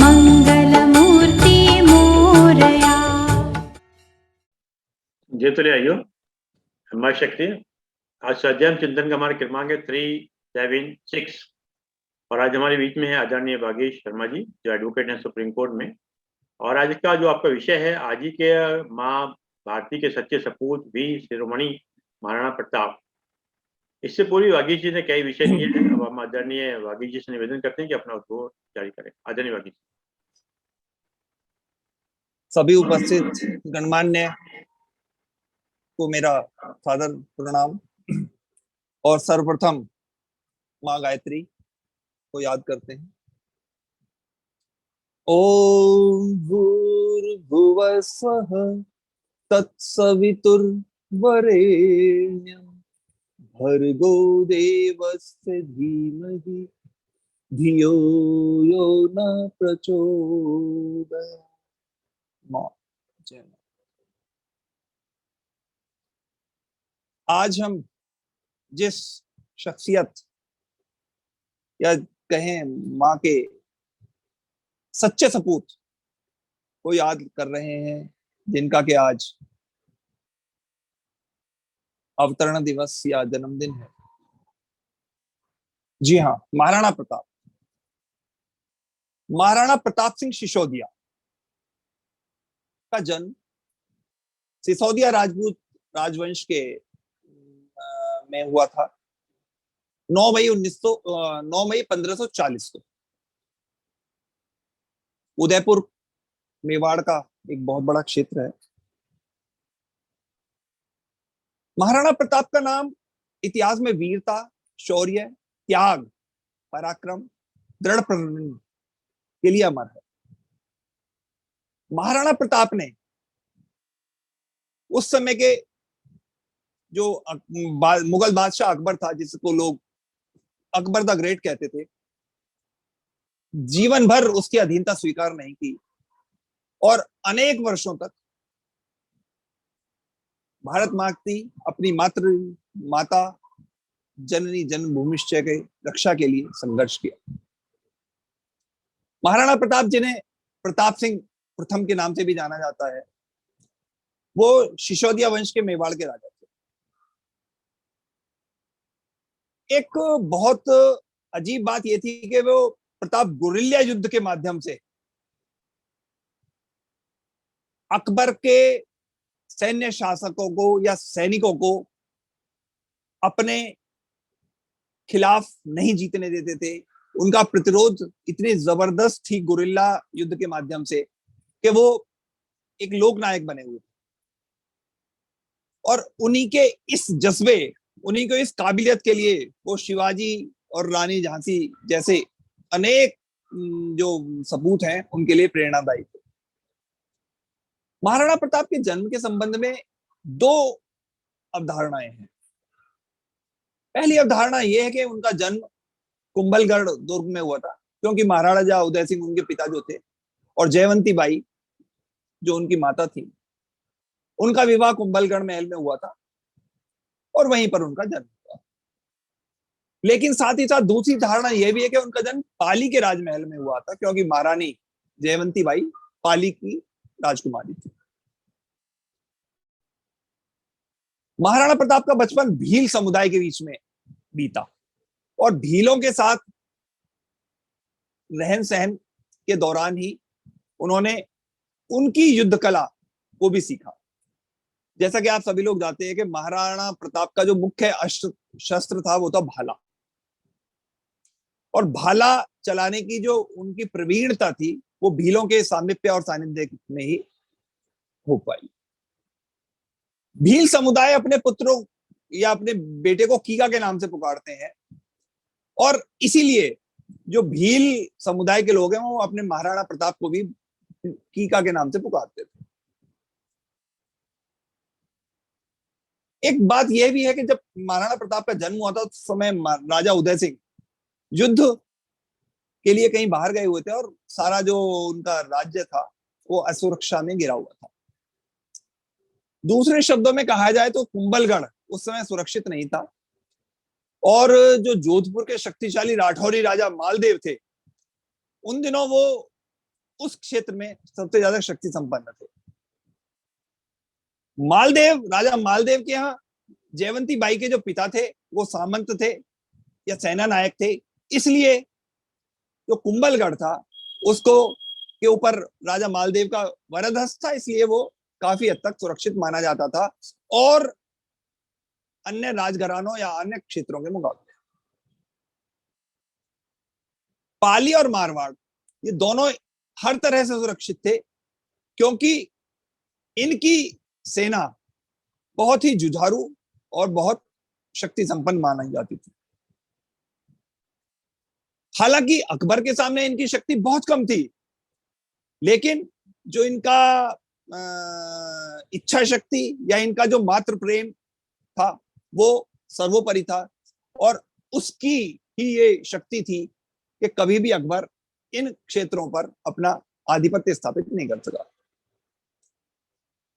मंगलमूर्ति मोरया। जय तुले आइयो हमारी शक्ति। आज स्वाध्याय चिंतन का हमारा क्रमांक है 376 और आज हमारे बीच में है आदरणीय भागेश शर्मा जी जो एडवोकेट हैं सुप्रीम कोर्ट में। और आज का जो आपका विषय है आज ही के माँ भारती के सच्चे सपूत भी शिरोमणि महाराणा प्रताप। इससे पूर्व भागेश जी ने कई विषय लिए हैं। अब हम आदरणीय भागेश जी से निवेदन करते हैं कि अपना उद्बोधन जारी करें। आदरणीय भागेश। सभी उपस्थित गणमान्य को मेरा सादर प्रणाम और सर्वप्रथम माँ गायत्री को याद करते हैं। ओम भूर्भुवः स्वः तत्सवितुर्वरेण्यं भर्गो देवस्य धीमहि धियो यो न प्रचोदयात्। आज हम जिस शख्सियत या कहें माँ के सच्चे सपूत को याद कर रहे हैं जिनका कि आज अवतरण दिवस या जन्मदिन है। जी हाँ, महाराणा प्रताप। महाराणा प्रताप सिंह सिसोदिया का जन्म सिसोदिया राजपूत राजवंश के में हुआ था 9 मई 1540 को। उदयपुर मेवाड़ का एक बहुत बड़ा क्षेत्र है। महाराणा प्रताप का नाम इतिहास में वीरता, शौर्य, त्याग, पराक्रम, दृढ़ प्रण के लिए अमर है। महाराणा प्रताप ने उस समय के जो मुगल बादशाह अकबर था, जिसको लोग अकबर द ग्रेट कहते थे, जीवन भर उसकी अधीनता स्वीकार नहीं की और अनेक वर्षों तक भारत माता अपनी माता जननी जन्मभूमिश्च के रक्षा के लिए संघर्ष किया। महाराणा प्रताप, जिन्हें प्रताप सिंह प्रथम के नाम से भी जाना जाता है, वो सिसोदिया वंश के मेवाड़ के राजा थे। एक बहुत अजीब बात यह थी कि वो प्रताप गुरिल्ला युद्ध के माध्यम से अकबर के सैन्य शासकों को या सैनिकों को अपने खिलाफ नहीं जीतने देते थे। उनका प्रतिरोध इतनी जबरदस्त थी गुरिल्ला युद्ध के माध्यम से कि वो एक लोकनायक बने हुए थे। और उन्हीं के इस जज्बे, उन्हीं को इस काबिलियत के लिए वो शिवाजी और रानी झांसी जैसे अनेक जो सपूत हैं उनके लिए प्रेरणादायी थे। महाराणा प्रताप के जन्म के संबंध में 2 अवधारणाएं हैं। पहली अवधारणा यह है कि उनका जन्म कुंभलगढ़ दुर्ग में हुआ था, क्योंकि महाराजा उदय सिंह उनके पिता जो थे और जयवंती बाई जो उनकी माता थी, उनका विवाह कुंभलगढ़ महल में हुआ था और वहीं पर उनका जन्म हुआ। लेकिन साथ ही साथ दूसरी धारणा यह भी है कि उनका जन्म पाली के राजमहल में हुआ था, क्योंकि महारानी जयवंती बाई पाली की राजकुमारी थी। महाराणा प्रताप का बचपन भील समुदाय के बीच में बीता और भीलों के साथ रहन सहन के दौरान ही उन्होंने उनकी युद्ध कला को भी सीखा। जैसा कि आप सभी लोग जानते हैं कि महाराणा प्रताप का जो मुख्य शस्त्र था वो था भाला, और भाला चलाने की जो उनकी प्रवीणता थी वो भीलों के सामीप्य और सानिध्य में ही हो पाई। भील समुदाय अपने पुत्रों या अपने बेटे को कीका के नाम से पुकारते हैं और इसीलिए जो भील समुदाय के लोग हैं वो अपने महाराणा प्रताप को भी कीका के नाम से पुकारते थे। एक बात यह भी है कि जब महाराणा प्रताप का जन्म हुआ था उस समय राजा उदय सिंह युद्ध के लिए कहीं बाहर गए हुए थे और सारा जो उनका राज्य था वो असुरक्षा में घिरा हुआ था। दूसरे शब्दों में कहा जाए तो कुंभलगढ़ उस समय सुरक्षित नहीं था और जो जोधपुर के शक्तिशाली राठौरी राजा मालदेव थे, उन दिनों वो उस क्षेत्र में सबसे ज्यादा शक्ति संपन्न थे। मालदेव, राजा मालदेव के यहाँ जयवंती बाई के जो पिता थे वो सामंत थे या सेना नायक थे, इसलिए जो कुंभलगढ़ था उसको के ऊपर राजा मालदेव का वरदहस्त था, इसलिए वो काफी हद तक सुरक्षित माना जाता था और अन्य राजघरानों या अन्य क्षेत्रों के मुकाबले। पाली और मारवाड़ ये दोनों हर तरह से सुरक्षित थे, क्योंकि इनकी सेना बहुत ही जुझारू और बहुत शक्ति संपन्न मानी जाती थी। हालांकि अकबर के सामने इनकी शक्ति बहुत कम थी, लेकिन जो इनका इच्छा शक्ति या इनका जो मातृ प्रेम था वो सर्वोपरि था, और उसकी ही ये शक्ति थी कि कभी भी अकबर इन क्षेत्रों पर अपना आधिपत्य स्थापित नहीं कर सका।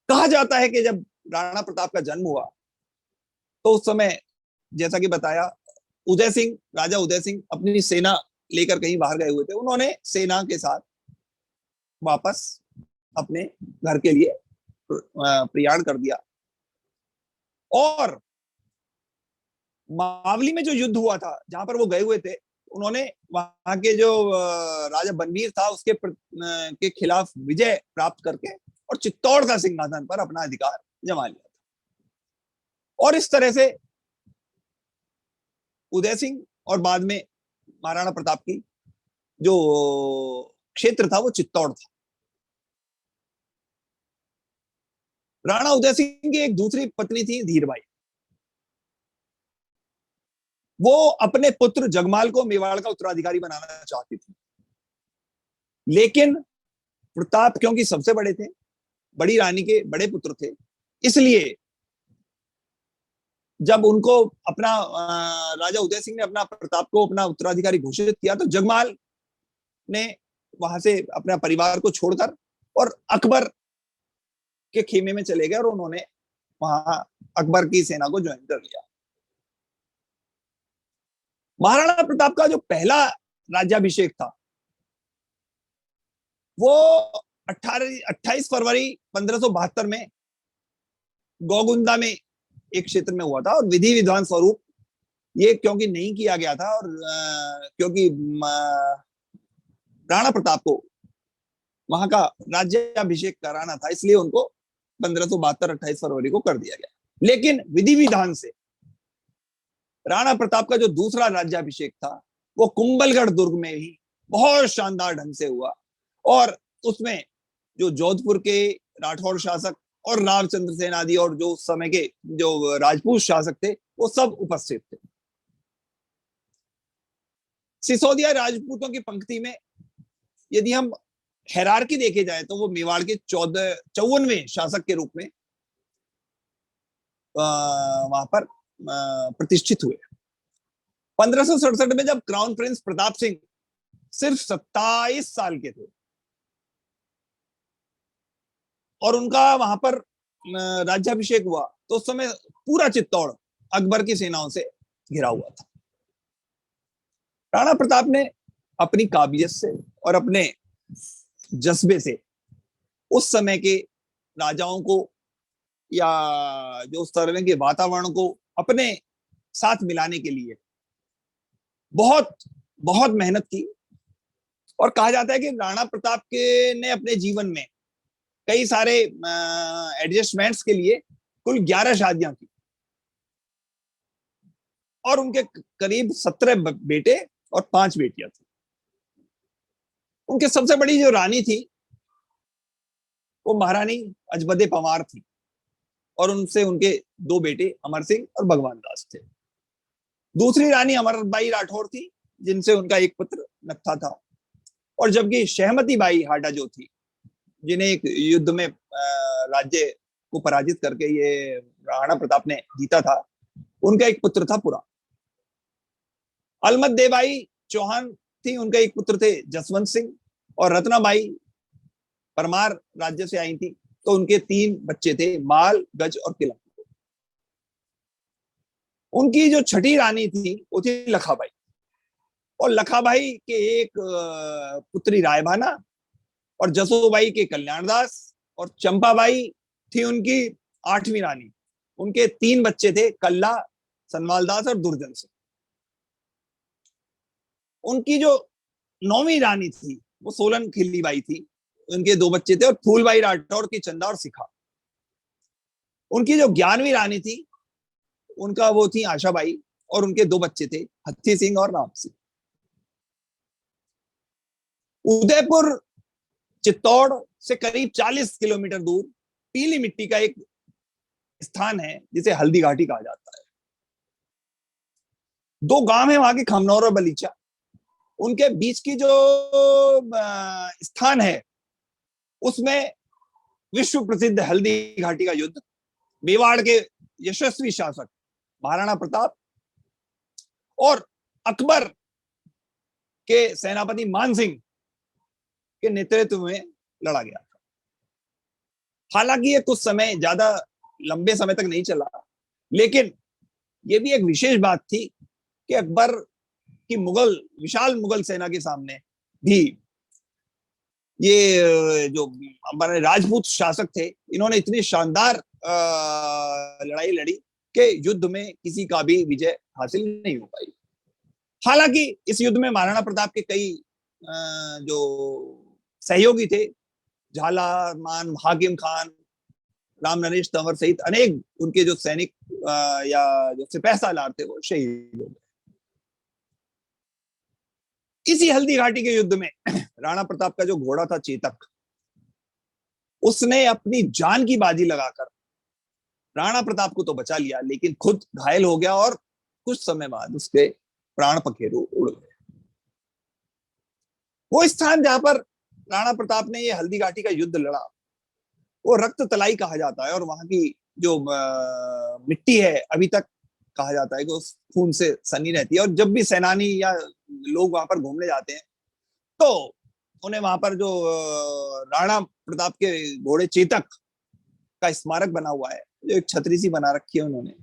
कहा जाता है कि जब राणा प्रताप का जन्म हुआ तो उस समय, जैसा कि बताया, उदय सिंह, राजा उदय सिंह अपनी सेना लेकर कहीं बाहर गए हुए थे। उन्होंने सेना के साथ वापस अपने घर के लिए प्रयाण कर दिया, और मावली में जो युद्ध हुआ था जहां पर वो गए हुए थे, उन्होंने वहां के जो राजा बनवीर था उसके के खिलाफ विजय प्राप्त करके और चित्तौड़ का सिंहासन पर अपना अधिकार जमा लिया था। और इस तरह से उदय सिंह और बाद में महाराणा प्रताप की जो क्षेत्र था वो चित्तौड़ था। राणा उदय सिंह की एक दूसरी पत्नी थी धीरबाई। वो अपने पुत्र जगमाल को मेवाड़ का उत्तराधिकारी बनाना चाहती थी, लेकिन प्रताप क्योंकि सबसे बड़े थे, बड़ी रानी के बड़े पुत्र थे, इसलिए जब उनको अपना राजा उदय सिंह ने अपना प्रताप को अपना उत्तराधिकारी घोषित किया तो जगमाल ने वहां से अपना परिवार को छोड़कर और अकबर के खेमे में चले गए और उन्होंने वहां अकबर की सेना को ज्वाइन कर लिया। महाराणा प्रताप का जो पहला राज्याभिषेक था वो 28 फरवरी 1572 में गौगुंदा में एक क्षेत्र में हुआ था, और विधि विधान स्वरूप ये क्योंकि नहीं किया गया था और क्योंकि राणा प्रताप को वहां का राज्याभिषेक कराना था, इसलिए उनको 1572 28 फरवरी को कर दिया गया। लेकिन विधि विधान से राणा प्रताप का जो दूसरा राज्याभिषेक था वो कुंभलगढ़ दुर्ग में ही बहुत शानदार ढंग से हुआ, और उसमें जो जोधपुर के राठौर शासक और रामचंद्र सेन आदि और जो उस समय के जो राजपूत शासक थे वो सब उपस्थित थे। सिसोदिया राजपूतों की पंक्ति में यदि हम हैरार्की देखे जाए तो वो मेवाड़ के 54वें शासक के रूप में वहां पर प्रतिष्ठित हुए। 1567 में जब क्राउन प्रिंस प्रताप सिंह सिर्फ 27 साल के थे और उनका वहां पर राज्याभिषेक हुआ तो उस समय पूरा चित्तौड़ अकबर की सेनाओं से घिरा हुआ था। राणा प्रताप ने अपनी काबिलियत से और अपने जज्बे से उस समय के राजाओं को या जो उस तरह के वातावरण को अपने साथ मिलाने के लिए बहुत बहुत मेहनत की, और कहा जाता है कि राणा प्रताप के ने अपने जीवन में कई सारे एडजस्टमेंट्स के लिए कुल 11 शादियां की, और उनके करीब 17 बेटे और 5 बेटियां थी। उनके सबसे बड़ी जो रानी थी वो महारानी अजबदे पंवार थी, और उनसे उनके 2 बेटे अमर सिंह और भगवान दास थे। दूसरी रानी अमरबाई राठौर थी, जिनसे उनका एक पुत्र नत्था था, और जबकि सहमती बाई हाडा जो थी, जिन्हें एक युद्ध में राज्य को पराजित करके ये राणा प्रताप ने जीता था, उनका एक पुत्र था पुरा। अलमत देबाई चौहान थी, उनका एक पुत्र थे जसवंत सिंह, और रत्नाबाई परमार राज्य से आई थी, तो उनके 3 बच्चे थे, माल, गज और किलंग। उनकी जो छठी रानी थी वो थी लखाबाई, और लखाबाई के एक पुत्री रायभाना, और जसोबाई के कल्याणदास, और चंपाबाई थी उनकी 8वीं रानी। उनके 3 बच्चे थे, कल्ला, सनवालदास और दुर्जन सिंह। उनकी जो 9वीं रानी थी वो सोलन खिल्लीबाई थी, उनके 2 बच्चे थे, और फूलबाई राठौर की चंदा और सिखा। उनकी जो 11वीं रानी थी उनका वो थी आशाबाई, और उनके 2 बच्चे थे, हत्थी सिंह और राम सिंह। उदयपुर चित्तौड़ से करीब 40 किलोमीटर दूर पीली मिट्टी का एक स्थान है जिसे हल्दी घाटी कहा जाता है। 2 गांव है वहां के, खमनौर और बलीचा। उनके बीच की जो स्थान है उसमें विश्व प्रसिद्ध हल्दी घाटी का युद्ध, मेवाड़ के यशस्वी शासक महाराणा प्रताप और अकबर के सेनापति मान सिंह के नेतृत्व में लड़ा गया था। हालांकि ये कुछ समय, ज्यादा लंबे समय तक नहीं चला, लेकिन ये भी एक विशेष बात थी कि अकबर की विशाल मुगल सेना के सामने भी ये जो हमारे राजपूत शासक थे, इन्होंने इतनी शानदार लड़ाई लड़ी कि युद्ध में किसी का भी विजय हासिल नहीं हो पाई। हालांकि इस युद्ध में महाराणा प्रताप के कई जो सहयोगी थे, झाला मान, हाकिम खान, राम नरेश तंवर सहित अनेक उनके जो सैनिक या जो सिपाही सालार थे वो शहीद हो गए। इसी हल्दी घाटी के युद्ध में राणा प्रताप का जो घोड़ा था चेतक, उसने अपनी जान की बाजी लगाकर राणा प्रताप को तो बचा लिया, लेकिन खुद घायल हो गया और कुछ समय बाद उसके प्राण पखेरु उड़ गए। वो स्थान जहां पर राणा प्रताप ने ये हल्दी घाटी का युद्ध लड़ा वो रक्त तलाई कहा जाता है, और वहां की जो मिट्टी है अभी तक कहा जाता है कि उस खून से सनी रहती है। और जब भी सेनानी या लोग वहां पर घूमने जाते हैं तो उन्हें वहां पर जो राणा प्रताप के घोड़े चेतक का स्मारक बना हुआ है, जो एक छतरी सी बना रखी है उन्होंने,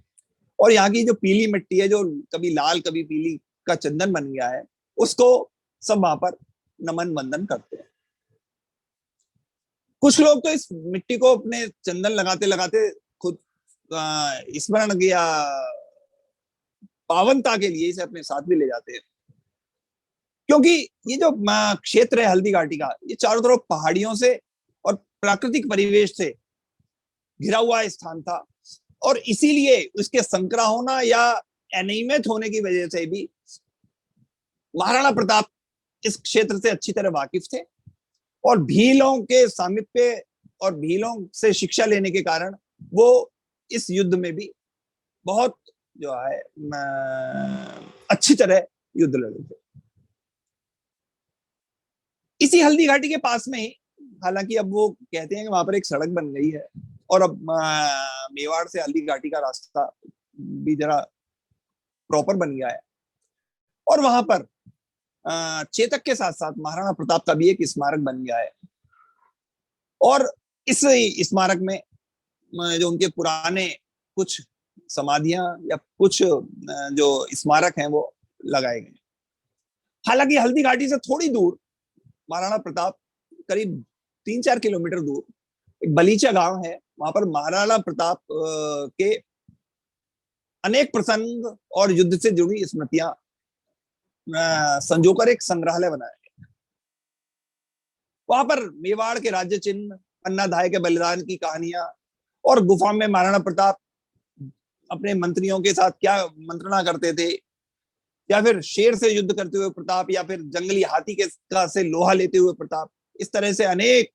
और यहाँ की जो पीली मिट्टी है जो कभी लाल कभी पीली का चंदन बन गया है, उसको सब वहां पर नमन वंदन करते हैं। कुछ लोग तो इस मिट्टी को अपने चंदन लगाते लगाते खुद स्मरण किया पावनता के लिए इसे अपने साथ भी ले जाते हैं, क्योंकि ये जो क्षेत्र है हल्दी घाटी का, ये चारों तरफ पहाड़ियों से और प्राकृतिक परिवेश से घिरा हुआ स्थान था, और इसीलिए उसके संकरा होना या अनियमित होने की वजह से भी महाराणा प्रताप इस क्षेत्र से अच्छी तरह वाकिफ थे, और भीलों के सामिप्य और भीलों से शिक्षा लेने के कारण वो इस युद्ध में भी बहुत जो है अच्छी तरह युद्ध लड़े थे। इसी हल्दी घाटी के पास में ही, हालांकि अब वो कहते हैं कि वहां पर एक सड़क बन गई है, और अब मेवाड़ से हल्दी घाटी का रास्ता भी जरा प्रॉपर बन गया है, और वहां पर चेतक के साथ साथ महाराणा प्रताप का भी एक स्मारक बन गया है। और इस स्मारक में जो उनके पुराने कुछ समाधियां या कुछ जो स्मारक हैं वो लगाए गए। हालांकि हल्दी घाटी से थोड़ी दूर महाराणा प्रताप, करीब 3-4 किलोमीटर दूर एक बलीचा गांव है, वहां पर महाराणा प्रताप के अनेक प्रसंग और युद्ध से जुड़ी स्मृतियां संजोकर एक संग्रहालय बनाया गया। वहां पर मेवाड़ के राज्य चिन्ह, अन्नाधाय के बलिदान की कहानियां, और गुफा में महाराणा प्रताप अपने मंत्रियों के साथ क्या मंत्रणा करते थे, या फिर शेर से युद्ध करते हुए प्रताप, या फिर जंगली हाथी के से लोहा लेते हुए प्रताप, इस तरह से अनेक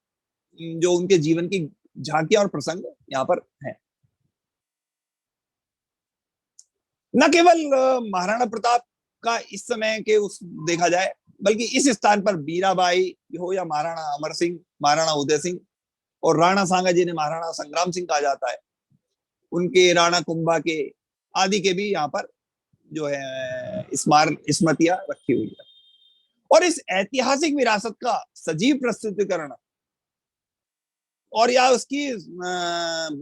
जो उनके जीवन की झांकियां और प्रसंग यहाँ पर हैं। न केवल महाराणा प्रताप का इस समय के उस देखा जाए, बल्कि इस स्थान पर बीराबाई हो या महाराणा अमर सिंह, महाराणा उदय सिंह और राणा सांगा जिन्हें महाराणा संग्राम सिंह कहा जाता है, उनके राणा कुंभा के आदि के भी यहाँ पर जो है स्मृतियां रखी हुई है। और इस ऐतिहासिक विरासत का सजीव प्रस्तुतिकरण और या उसकी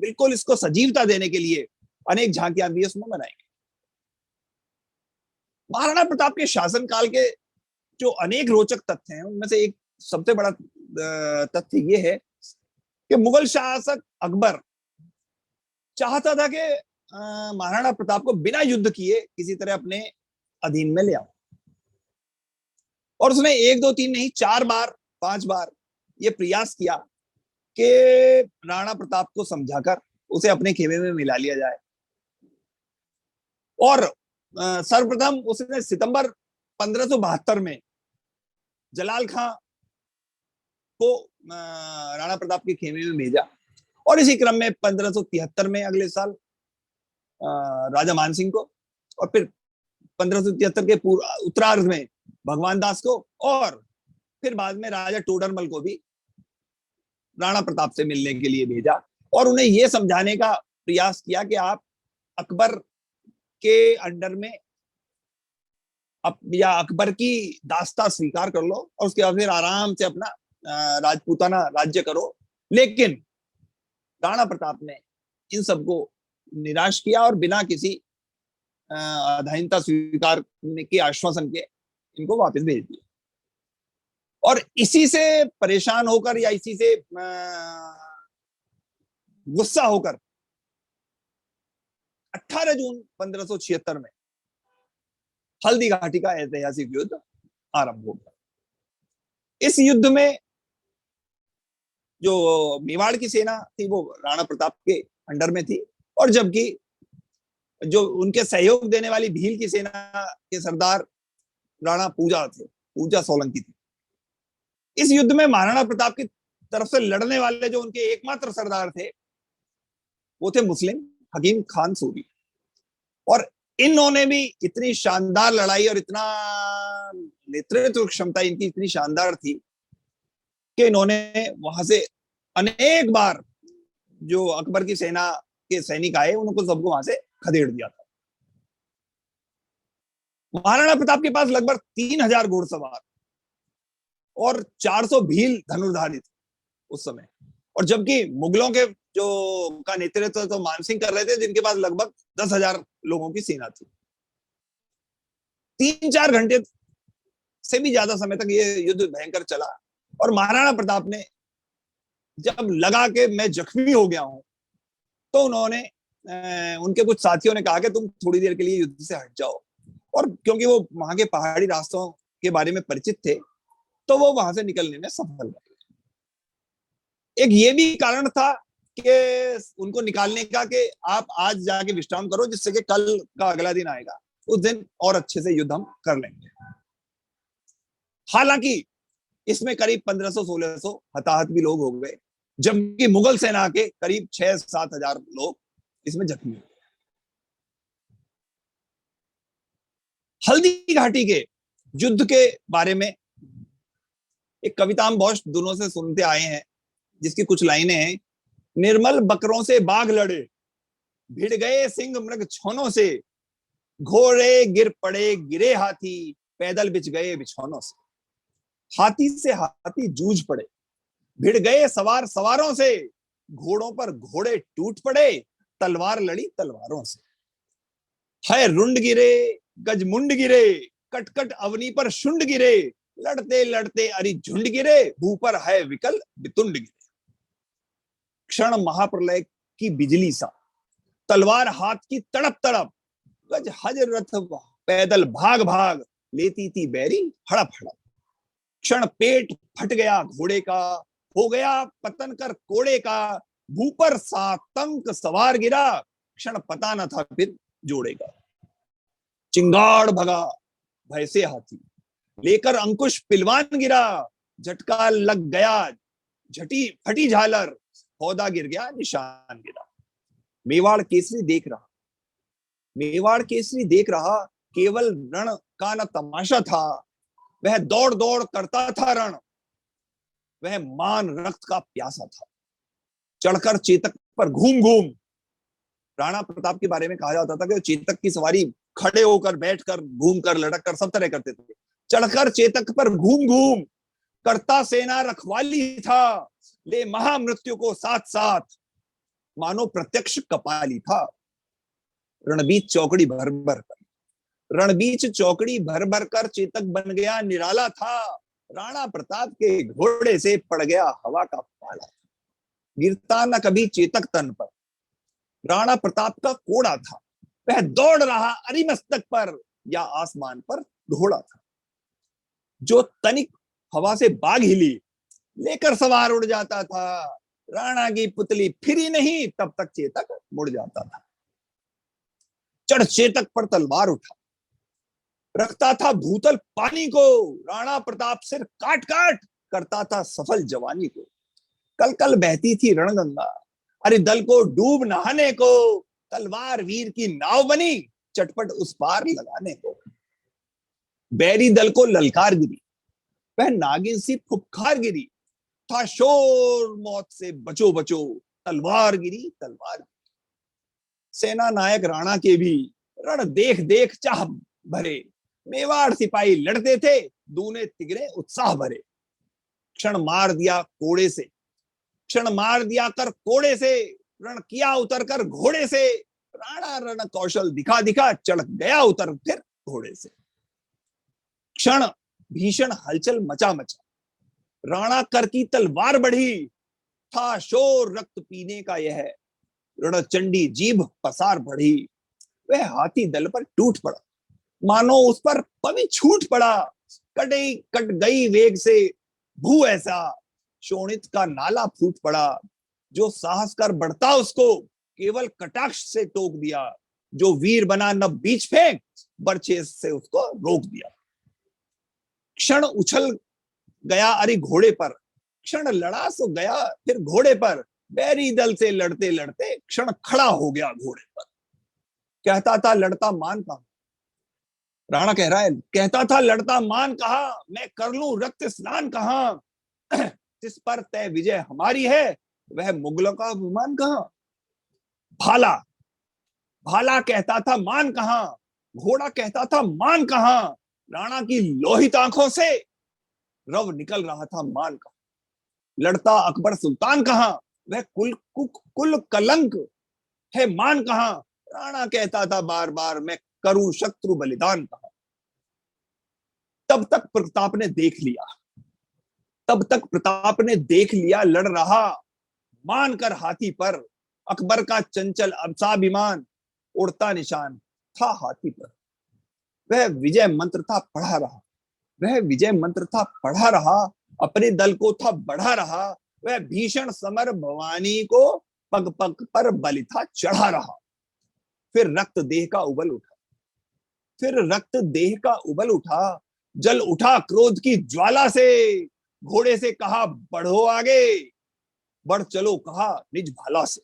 बिल्कुल इसको सजीवता देने के लिए अनेक झांकियां भी उसमें बनाई गई। महाराणा प्रताप के शासनकाल के जो अनेक रोचक तथ्य हैं उनमें से एक सबसे बड़ा तथ्य ये है कि मुगल शासक अकबर चाहता था कि महाराणा प्रताप को बिना युद्ध किए किसी तरह अपने अधीन में ले आओ, और उसने 1 2 3 नहीं 4 बार 5 बार ये प्रयास किया कि राणा प्रताप को समझाकर उसे अपने खेमे में मिला लिया जाए। और सर्वप्रथम उसने सितंबर 1572 में जलाल खां को राणा प्रताप के खेमे में भेजा, और इसी क्रम में 1573 में अगले साल राजा मानसिंह को, और फिर 1573 के उत्तरार्ध में भगवान दास को, और फिर बाद में राजा टोडरमल को भी राणा प्रताप से मिलने के लिए भेजा, और उन्हें यह समझाने का प्रयास किया कि आप अकबर के अंडर में या अकबर की दास्ता स्वीकार कर लो और उसके बाद फिर आराम से अपना राजपूताना राज्य करो। लेकिन राणा प्रताप ने इन सबको निराश किया और बिना किसी अधीनता स्वीकार के आश्वासन के इनको वापस भेज दिया। और इसी से परेशान होकर या इसी से गुस्सा होकर 18 जून 1576 में हल्दी घाटी का ऐतिहासिक युद्ध आरंभ हो गया। इस युद्ध में जो मेवाड़ की सेना थी वो राणा प्रताप के अंडर में थी, और जबकि जो उनके सहयोग देने वाली भील की सेना के सरदार राणा पूजा सोलंकी थी। इस युद्ध में महाराणा प्रताप की तरफ से लड़ने वाले जो उनके एकमात्र सरदार थे वो थे मुस्लिम हकीम खान सूरी, और इन्होंने भी इतनी शानदार लड़ाई और इतना नेतृत्व क्षमता इनकी इतनी शानदार थी कि इन्होंने वहां से अनेक बार जो अकबर की सेना के सैनिक आए उनको सबको वहां से खदेड़ दिया था। महाराणा प्रताप के पास लगभग 3000 घुड़सवार और 400 भील धनुर्धारी थे उस समय, और जबकि मुगलों के जो का नेतृत्व तो मानसिंह कर रहे थे जिनके पास लगभग 10,000 लोगों की सेना थी। 3-4 घंटे से भी ज्यादा समय तक ये युद्ध भयंकर चला, और महाराणा प्रताप ने जब लगा कि मैं जख्मी हो गया हूं तो उन्होंने उनके कुछ साथियों ने कहा कि तुम थोड़ी देर के लिए युद्ध से हट जाओ, और क्योंकि वो वहां के पहाड़ी रास्तों के बारे में परिचित थे तो वो वहां से निकलने में सफल रहे। एक ये भी कारण था कि उनको निकालने का कि आप आज जाके विश्राम करो जिससे कि कल का अगला दिन आएगा, उस दिन और अच्छे से युद्ध हम कर लेंगे। हालांकि इसमें करीब 1500-1600 हताहत भी लोग हो गए, जबकि मुगल सेना के करीब 6-7 हजार लोग इसमें जख्मी हुए। हल्दी घाटी के युद्ध के बारे में एक कविता हम बहुत दिनों से सुनते आए हैं जिसकी कुछ लाइनें हैं। निर्मल बकरों से बाघ लड़े, भिड़ गए सिंह मृग छोनों से, घोड़े गिर पड़े गिरे हाथी, पैदल बिछ गए बिछौनों से। हाथी से हाथी जूझ पड़े, भिड़ गए सवार सवारों से, घोड़ों पर घोड़े टूट पड़े, तलवार लड़ी तलवारों से। है रुंड गिरे गजमुंड गिरे, कटकट अवनी पर शुंड गिरे, लड़ते लड़ते अरि झुंड गिरे, ऊपर है विकल बितुंड गिरे। क्षण महाप्रलय की बिजली सा, तलवार हाथ की तड़प तड़प, गज हज रथ पैदल भाग भाग, लेती थी बैरी हड़प हड़प। क्षण पेट फट गया घोड़े का, हो गया पतन कर कोड़े का, भूपर सातंक सवार गिरा, क्षण पता न था फिर जोड़ेगा। चिंगाड़ भगा भय से हाथी, लेकर अंकुश पिलवान गिरा, झटका लग गया झटी फटी झालर, पौधा गिर गया निशान गिरा। मेवाड़ केसरी देख रहा, मेवाड़ केसरी देख रहा, केवल रण का न तमाशा था, वह दौड़ दौड़ करता था रण, वह मान रक्त का प्यासा था। चढ़कर चेतक पर घूम घूम, राणा प्रताप के बारे में कहा जाता था कि चेतक की सवारी खड़े होकर बैठकर घूमकर लटक कर सब तरह करते थे। चढ़कर चेतक पर घूम घूम करता सेना रखवाली था, ले महामृत्यु को साथ साथ, मानो प्रत्यक्ष कपाली था। रणबीत चौकड़ी भर भर कर, रणबीच चौकड़ी भर भर कर चेतक बन गया निराला था, राणा प्रताप के घोड़े से पड़ गया हवा का पाला। गिरता न कभी चेतक तन पर, राणा प्रताप का कोड़ा था, वह दौड़ रहा अरिमस्तक पर या आसमान पर घोड़ा था। जो तनिक हवा से बाग हिली, लेकर सवार उड़ जाता था, राणा की पुतली फिरी नहीं तब तक चेतक मुड़ जाता था। चढ़ चेतक पर तलवार उठा, रखता था भूतल पानी को, राणा प्रताप सिर काट काट करता था सफल जवानी को। कल कल बहती थी रणगंगा, अरे दल को डूब नहाने को, तलवार वीर की नाव बनी चटपट उस पार लगाने को। बैरी दल को ललकार गिरी, वह नागिन सी फुफकार गिरी, था शोर मौत से बचो बचो, तलवार गिरी तलवार गिरी। सेना नायक राणा के भी रण देख देख चाह भरे, मेवाड़ सिपाही लड़ते थे दूने तिगरे उत्साह भरे। क्षण मार दिया कोड़े से, क्षण मार दिया कर कोड़े से, रण किया उतर कर घोड़े से, राणा रण कौशल दिखा दिखा चढ़ गया उतर फिर घोड़े से। क्षण भीषण हलचल मचा मचा, राणा कर की तलवार बढ़ी, था शोर रक्त पीने का यह, रणचंडी जीभ पसार बढ़ी। वह हाथी दल पर टूट पड़ा, मानो उस पर पवी छूट पड़ा, कट गई वेग से भू ऐसा, शोणित का नाला फूट पड़ा। जो साहस कर बढ़ता उसको केवल कटाक्ष से टोक दिया, जो वीर बना न बीच फेंक बरछे से उसको रोक दिया। क्षण उछल गया अरे घोड़े पर, क्षण लड़ा सो गया फिर घोड़े पर, बैरी दल से लड़ते लड़ते क्षण खड़ा हो गया घोड़े पर। कहता था लड़ता मान कहा, राणा कह रहा है, कहता था लड़ता मान कहा, मैं कर लूं रक्त स्नान कहा, जिस पर तय विजय हमारी है वह मुगलों का अभिमान कहा। भाला भाला कहता था मान कहा, घोड़ा कहता था मान कहा, राणा की लोहित आंखों से रव निकल रहा था मान कहा। लड़ता अकबर सुल्तान कहा, वह कुल कलंक है मान कहा, राणा कहता था बार बार मैं करूं शत्रु बलिदान कहा। तब तक प्रताप ने देख लिया, तब तक प्रताप ने देख लिया लड़ रहा मानकर हाथी पर, अकबर का चंचल अब्साभिमान उड़ता निशान था हाथी पर। वह विजय मंत्र था पढ़ा रहा, वह विजय मंत्र था पढ़ा रहा, अपने दल को था बढ़ा रहा, वह भीषण समर भवानी को पग पग पर बलि था चढ़ा रहा। फिर रक्त देह का उबल उठा, फिर रक्त देह का उबल उठा, जल उठा क्रोध की ज्वाला से, घोड़े से कहा बढ़ो आगे, बढ़ चलो कहा निज भाला से।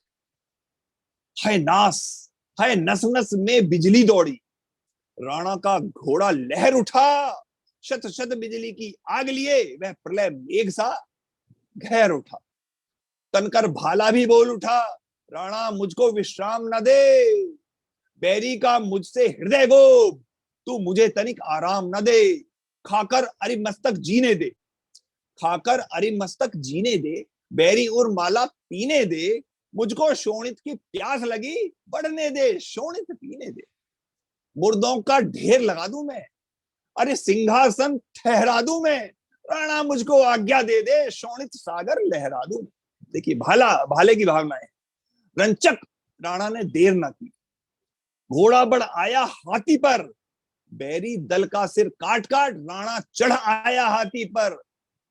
है नास, है नस नस में बिजली दौड़ी, राणा का घोड़ा लहर उठा, शत शत बिजली की आग लिए वह प्रलय मेघ सा गहर उठा। तनकर भाला भी बोल उठा, राणा मुझको विश्राम न दे, बैरी का मुझसे हृदय गोप, तू मुझे तनिक आराम न दे। खाकर अरिमस्तक जीने दे, खाकर अरिमस्तक जीने दे, बैरी और माला पीने दे, मुझको शोणित की प्यास लगी बढ़ने दे, शोणित पीने दे। मुर्दों का ढेर लगा दूं मैं, अरे सिंहासन ठहरा दूं मैं, राणा मुझको आज्ञा दे दे, शोणित सागर लहरा दूं। देखिए भाले की भावना है। रंचक राणा ने देर ना की, घोड़ा बढ़ आया हाथी पर, बैरी दल का सिर काट काट राणा चढ़ आया हाथी पर।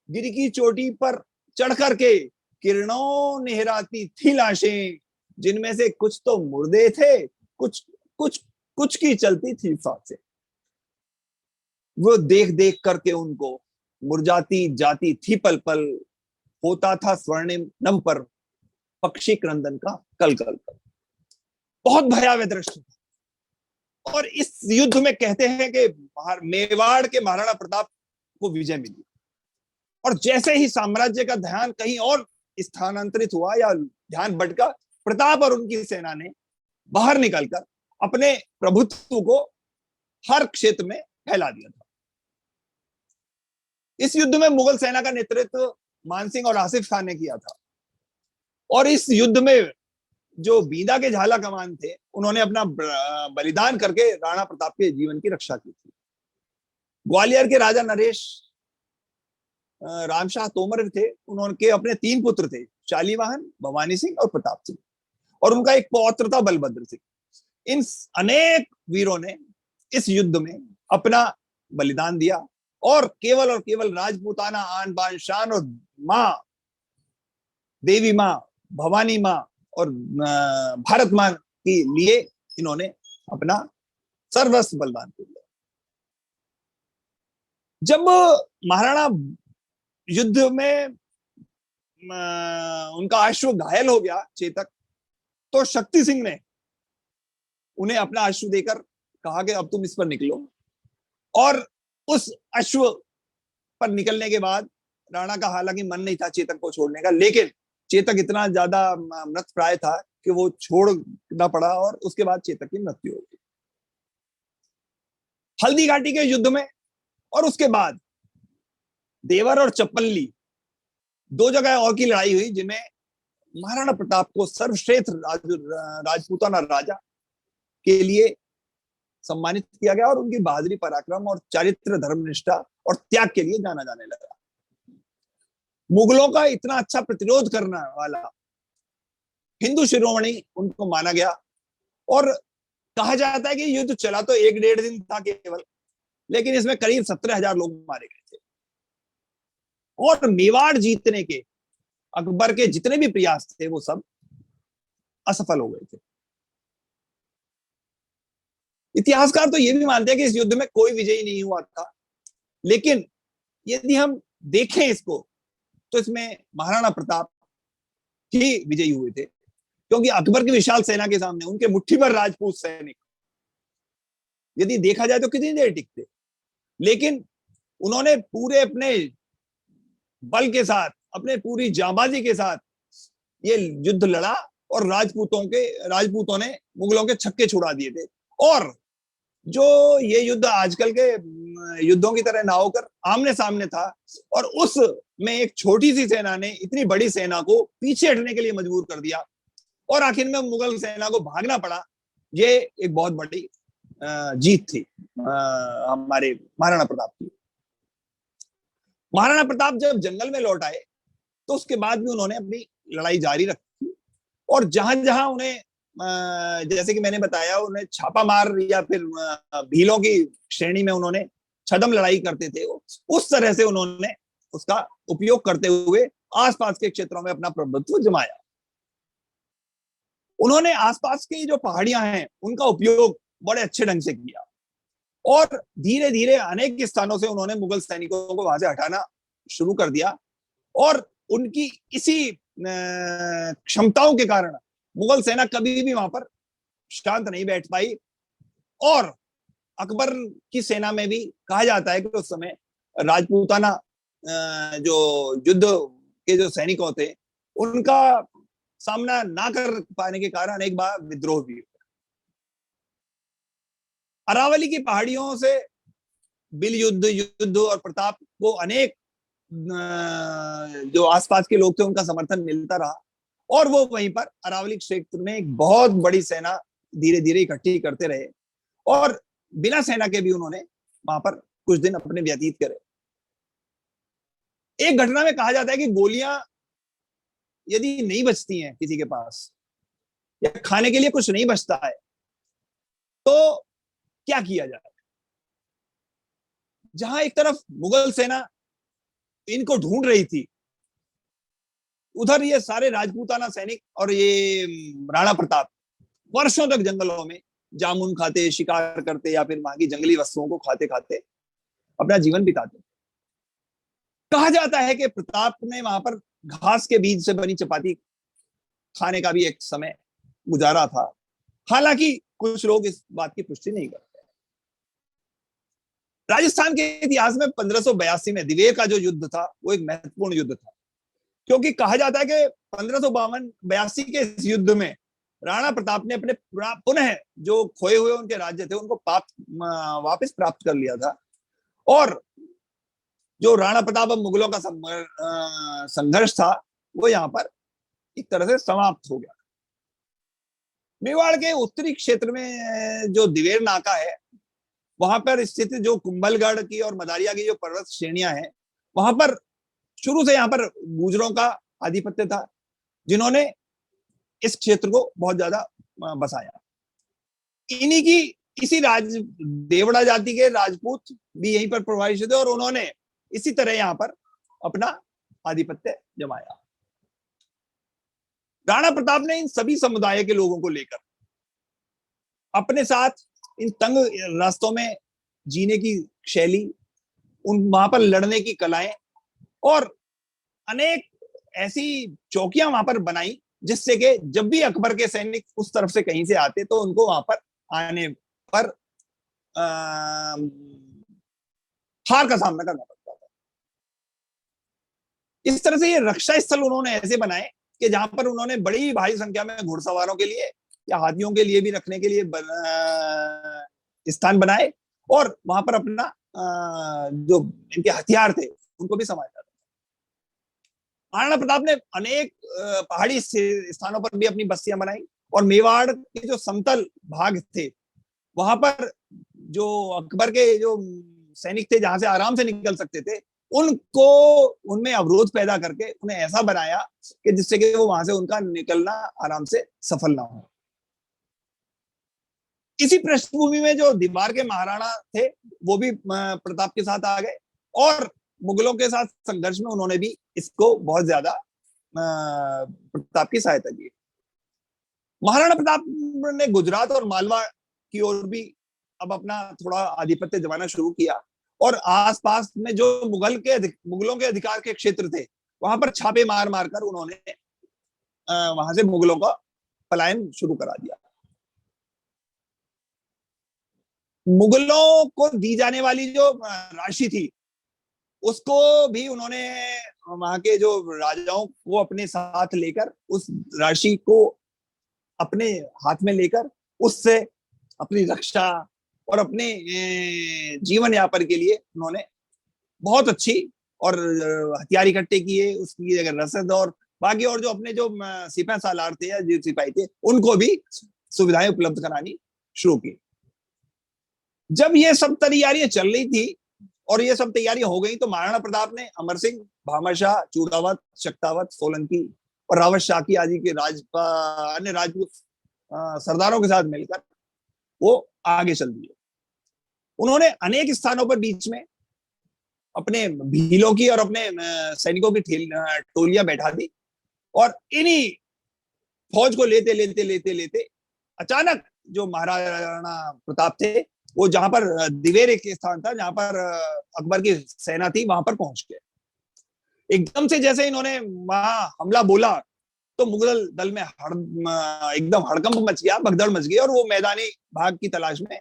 गिर की चोटी पर चढ़ करके किरणों नेहराती थी लाशें, जिनमें से कुछ तो मुर्दे थे, कुछ कुछ कुछ की चलती थी सांसें। वो देख देख करके उनको मुरझाती जाती थी पल पल, होता था स्वर्णिम नभ पर पक्षी क्रंदन का कल कल कल। बहुत भयावह दृश्य। और इस युद्ध में कहते हैं कि मेवाड़ के महाराणा प्रताप को विजय मिली, और जैसे ही साम्राज्य का ध्यान कहीं और स्थानांतरित हुआ या ध्यान भटका, प्रताप और उनकी सेना ने बाहर निकलकर अपने प्रभुत्व को हर क्षेत्र में फैला दिया था। इस युद्ध में मुगल सेना का नेतृत्व मानसिंह और आसिफ खान ने किया था, और इस युद्ध में जो बीदा के झाला कमान थे, उन्होंने अपना बलिदान करके राणा प्रताप के जीवन की रक्षा की थी। ग्वालियर के राजा नरेश रामशाह तोमर थे, उनके अपने 3 पुत्र थे, शालीवाहन, भवानी सिंह और प्रताप सिंह, और उनका एक पौत्र था बलभद्र सिंह। इन अनेक वीरों ने इस युद्ध में अपना बलिदान दिया और केवल राजपूताना आन बान शान और माँ देवी माँ भवानी माँ और भारत माँ के लिए इन्होंने अपना सर्वस्व बलिदान कर दिया। जब महाराणा युद्ध में उनका अश्व घायल हो गया चेतक, तो शक्ति सिंह ने उन्हें अपना अश्व देकर कहा कि अब तुम इस पर निकलो, और उस अश्व पर निकलने के बाद राणा का हालांकि मन नहीं था चेतक को छोड़ने का, लेकिन चेतक इतना ज्यादा मृत प्राय था कि वो छोड़ना पड़ा और उसके बाद चेतक की मृत्यु हो गई। हल्दी घाटी के युद्ध में और उसके बाद देवर और चप्पल्ली 2 जगह और की लड़ाई हुई, जिनमें महाराणा प्रताप को सर्वश्रेष्ठ राजपूताना राजा के लिए सम्मानित किया गया और उनकी बहादुरी, पराक्रम और चारित्र, धर्मनिष्ठा और त्याग के लिए जाना जाने लगा। मुगलों का इतना अच्छा प्रतिरोध करने वाला हिंदू शिरोमणि उनको माना गया, और कहा जाता है कि युद्ध चला तो 1-1.5 दिन था केवल, लेकिन इसमें करीब 17,000 लोग मारे गए थे। और मेवाड़ जीतने के अकबर के जितने भी प्रयास थे वो सब असफल हो गए थे। इतिहासकार तो ये भी मानते हैं कि इस युद्ध में कोई विजयी नहीं हुआ था, लेकिन यदि हम देखें इसको तो इसमें महाराणा प्रताप ही विजयी हुए थे, क्योंकि अकबर की विशाल सेना के सामने उनके मुट्ठी भर राजपूत सैनिक यदि देखा जाए तो कितनी देर टिकते, लेकिन उन्होंने पूरे अपने बल के साथ, अपने पूरी जांबाजी के साथ ये युद्ध लड़ा और राजपूतों ने मुगलों के छक्के छुड़ा दिए थे। और जो ये युद्ध आजकल के युद्धों की तरह ना होकर आमने सामने था, और उसमें एक छोटी सी सेना ने इतनी बड़ी सेना को पीछे हटने के लिए मजबूर कर दिया और आखिर में मुगल सेना को भागना पड़ा। ये एक बहुत बड़ी जीत थी हमारे महाराणा प्रताप की। महाराणा प्रताप जब जंगल में लौट आए तो उसके बाद भी उन्होंने अपनी लड़ाई जारी रखी, और जहां जहां उन्हें जैसे कि मैंने बताया, उन्हें छापा मार या फिर भीलों की श्रेणी में उन्होंने छदम लड़ाई करते थे, उस तरह से उन्होंने उसका उपयोग करते हुए आसपास के क्षेत्रों में अपना प्रभुत्व जमाया। उन्होंने आसपास की जो पहाड़ियां हैं उनका उपयोग बड़े अच्छे ढंग से किया, और धीरे धीरे अनेक स्थानों से उन्होंने मुगल सैनिकों को वहां से हटाना शुरू कर दिया, और उनकी इसी क्षमताओं के कारण मुगल सेना कभी भी वहां पर शांत नहीं बैठ पाई। और अकबर की सेना में भी कहा जाता है कि उस समय राजपूताना जो युद्ध के जो सैनिक थे उनका सामना ना कर पाने के कारण एक बार विद्रोह भी हुआ। अरावली की पहाड़ियों से बिल युद्ध और प्रताप को अनेक जो आसपास के लोग थे उनका समर्थन मिलता रहा, और वो वहीं पर अरावली क्षेत्र में एक बहुत बड़ी सेना धीरे धीरे इकट्ठी करते रहे, और बिना सेना के भी उन्होंने वहां पर कुछ दिन अपने व्यतीत करे। एक घटना में कहा जाता है कि गोलियां यदि नहीं बचती हैं किसी के पास, या खाने के लिए कुछ नहीं बचता है, तो क्या किया जाए। जहां एक तरफ मुगल सेना इनको ढूंढ रही थी, उधर ये सारे राजपूताना सैनिक और ये राणा प्रताप वर्षों तक जंगलों में जामुन खाते, शिकार करते, या फिर वहां की जंगली वस्तुओं को खाते खाते अपना जीवन बिताते। कहा जाता है कि प्रताप ने वहां पर घास के बीज से बनी चपाती खाने का भी एक समय गुजारा था, हालांकि कुछ लोग इस बात की पुष्टि नहीं करते। राजस्थान के इतिहास में 1582 में दिवेर का जो युद्ध था वो एक महत्वपूर्ण युद्ध था, क्योंकि कहा जाता है कि 1582 के इस युद्ध में राणा प्रताप ने अपने पुनः जो खोए हुए उनके राज्य थे उनको वापस प्राप्त कर लिया था, और जो राणा प्रताप और मुगलों का संघर्ष था वो यहाँ पर एक तरह से समाप्त हो गया। मेवाड़ के उत्तरी क्षेत्र में जो दिवेर नाका है, वहां पर स्थित जो कुंभलगढ़ की और मदारिया की जो पर्वत श्रेणियां हैं, वहां पर शुरू से यहाँ पर गुर्जरों का आधिपत्य था, जिन्होंने इस क्षेत्र को बहुत ज्यादा बसाया। इन्हीं की इसी देवड़ा जाति के राजपूत भी यहीं पर प्रभावित थे और उन्होंने इसी तरह यहाँ पर अपना आधिपत्य जमाया। राणा प्रताप ने इन सभी समुदाय के लोगों को लेकर अपने साथ इन तंग रास्तों में जीने की शैली, उन वहां पर लड़ने की कलाएं और अनेक ऐसी चौकियां वहां पर बनाई, जिससे कि जब भी अकबर के सैनिक उस तरफ से कहीं से आते तो उनको वहां पर आने पर हार का सामना करना पड़ता था। इस तरह से ये रक्षा स्थल उन्होंने ऐसे बनाए कि जहां पर उन्होंने बड़ी भारी संख्या में घुड़सवारों के लिए या हाथियों के लिए भी रखने के लिए स्थान बनाए और वहां पर अपना जो इनके हथियार थे उनको भी समाया था। महाराणा प्रताप ने अनेक पहाड़ी स्थानों पर भी अपनी बस्तियां बनाई और मेवाड़ के जो समतल भाग थे वहां पर जो अकबर के जो सैनिक थे जहां से आराम से निकल सकते थे, उनको उनमें अवरोध पैदा करके उन्हें ऐसा बनाया कि जिससे कि वो वहां से उनका निकलना आराम से सफल ना हो। इसी पृष्ठभूमि में जो दीवार के महाराणा थे वो भी प्रताप के साथ आ गए और मुगलों के साथ संघर्ष में उन्होंने भी इसको बहुत ज्यादा प्रताप की सहायता की। महाराणा प्रताप ने गुजरात और मालवा की ओर भी अब अपना थोड़ा आधिपत्य जमाना शुरू किया और आसपास में जो मुगलों के अधिकार के क्षेत्र थे वहां पर छापे मार मारकर उन्होंने वहां से मुगलों का पलायन शुरू करा दिया। मुगलों को दी जाने वाली जो राशि थी उसको भी उन्होंने वहां के जो राजाओं को अपने साथ लेकर उस राशि को अपने हाथ में लेकर उससे अपनी रक्षा और अपने जीवन यापन के लिए उन्होंने बहुत अच्छी और हथियार इकट्ठे किए, उसकी अगर रसद और बाकी और जो अपने जो सिपाही सालार थे या जो सिपाही थे उनको भी सुविधाएं उपलब्ध करानी शुरू की। जब ये सब तैयारियां चल रही थी और ये सब तैयारियां हो गई तो महाराणा प्रताप ने अमर सिंह, भामर शाह, चूड़ावत, शक्तावत, सोलंकी और रावत शाह आदि के अन्य राजपूत सरदारों के साथ मिलकर वो आगे चल दिए। उन्होंने अनेक स्थानों पर बीच में अपने भीलों की और अपने सैनिकों की टोलियां बैठा दी और इन्हीं फौज को लेते लेते लेते लेते अचानक जो महाराणा प्रताप थे वो जहां पर दिवेर एक स्थान था जहां पर अकबर की सेना थी वहां पर पहुंच गए। एकदम से जैसे इन्होंने वहां हमला बोला तो मुगल दल में एकदम हड़कंप मच गया, भगदड़ मच गई और वो मैदानी भाग की तलाश में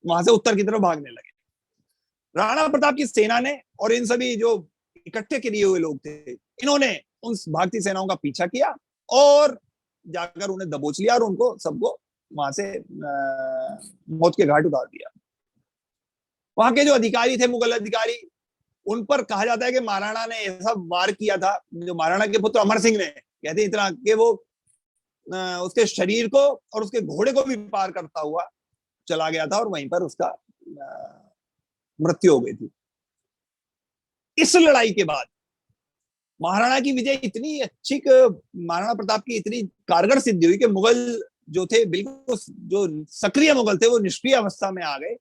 वहां से उत्तर की तरफ भागने लगे। राणा प्रताप की सेना ने और इन सभी जो इकट्ठे किए हुए लोग थे इन्होंने उन भागती सेनाओं का पीछा किया और जाकर उन्हें दबोच लिया और उनको सबको वहां से मौत के घाट उतार दिया। वहां के जो अधिकारी थे, मुगल अधिकारी, उन पर कहा जाता है कि महाराणा ने ऐसा वार किया था, जो महाराणा के पुत्र अमर सिंह ने, कहते इतना कि वो उसके शरीर को और उसके घोड़े को भी पार करता हुआ चला गया था और वहीं पर उसका मृत्यु हो गई थी। इस लड़ाई के बाद महाराणा की विजय इतनी अच्छी, महाराणा प्रताप की इतनी कारगर सिद्धि हुई कि मुगल जो थे बिल्कुल जो सक्रिय मुगल थे वो निष्क्रिय अवस्था में आ गए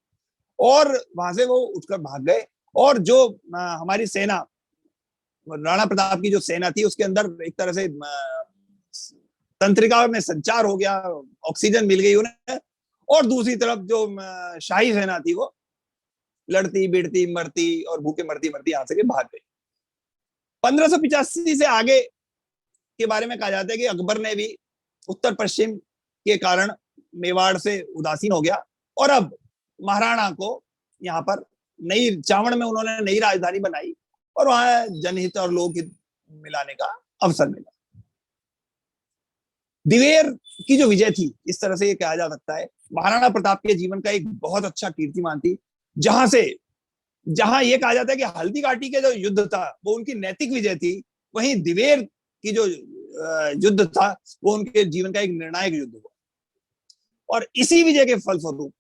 और वहां से वो उठकर भाग गए और जो हमारी सेना, राणा प्रताप की जो सेना थी उसके अंदर एक तरह से तंत्रिका में संचार हो गया, ऑक्सीजन मिल गई उन्हें और दूसरी तरफ जो शाही सेना थी वो लड़ती बिड़ती मरती और भूखे मरती मरती यहां से भाग गई। 1585 से आगे के बारे में कहा जाता है कि अकबर ने भी उत्तर पश्चिम के कारण मेवाड़ से उदासीन हो गया और अब महाराणा को यहाँ पर नई चावड़ में उन्होंने नई राजधानी बनाई और वहां जनहित और लोकहित मिलाने का अवसर मिला। दिवेर की जो विजय थी, इस तरह से ये कहा जा सकता है, महाराणा प्रताप के जीवन का एक बहुत अच्छा कीर्तिमान थी, जहां ये कहा जाता है कि हल्दी घाटी के जो युद्ध था वो उनकी नैतिक विजय थी, वहीं दिवेर की जो युद्ध था वो उनके जीवन का एक निर्णायक युद्ध हुआ। और इसी विजय के फलस्वरूप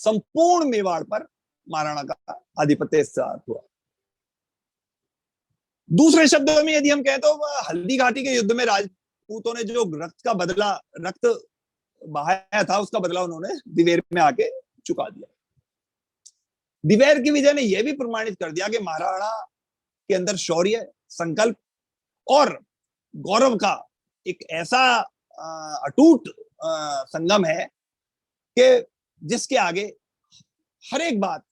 संपूर्ण मेवाड़ पर महाराणा का आधिपत्य स्थापित हुआ। दूसरे शब्दों में यदि हम कहें तो हल्दी घाटी के युद्ध में राजपूतों ने जो रक्त बहाया था, उसका बदला उन्होंने दिवेर में आके चुका दिया। दिवेर की विजय ने यह भी प्रमाणित कर दिया कि महाराणा के अंदर शौर्य, संकल्प और गौरव का एक ऐसा अटूट संगम है कि जिसके आगे हर एक बात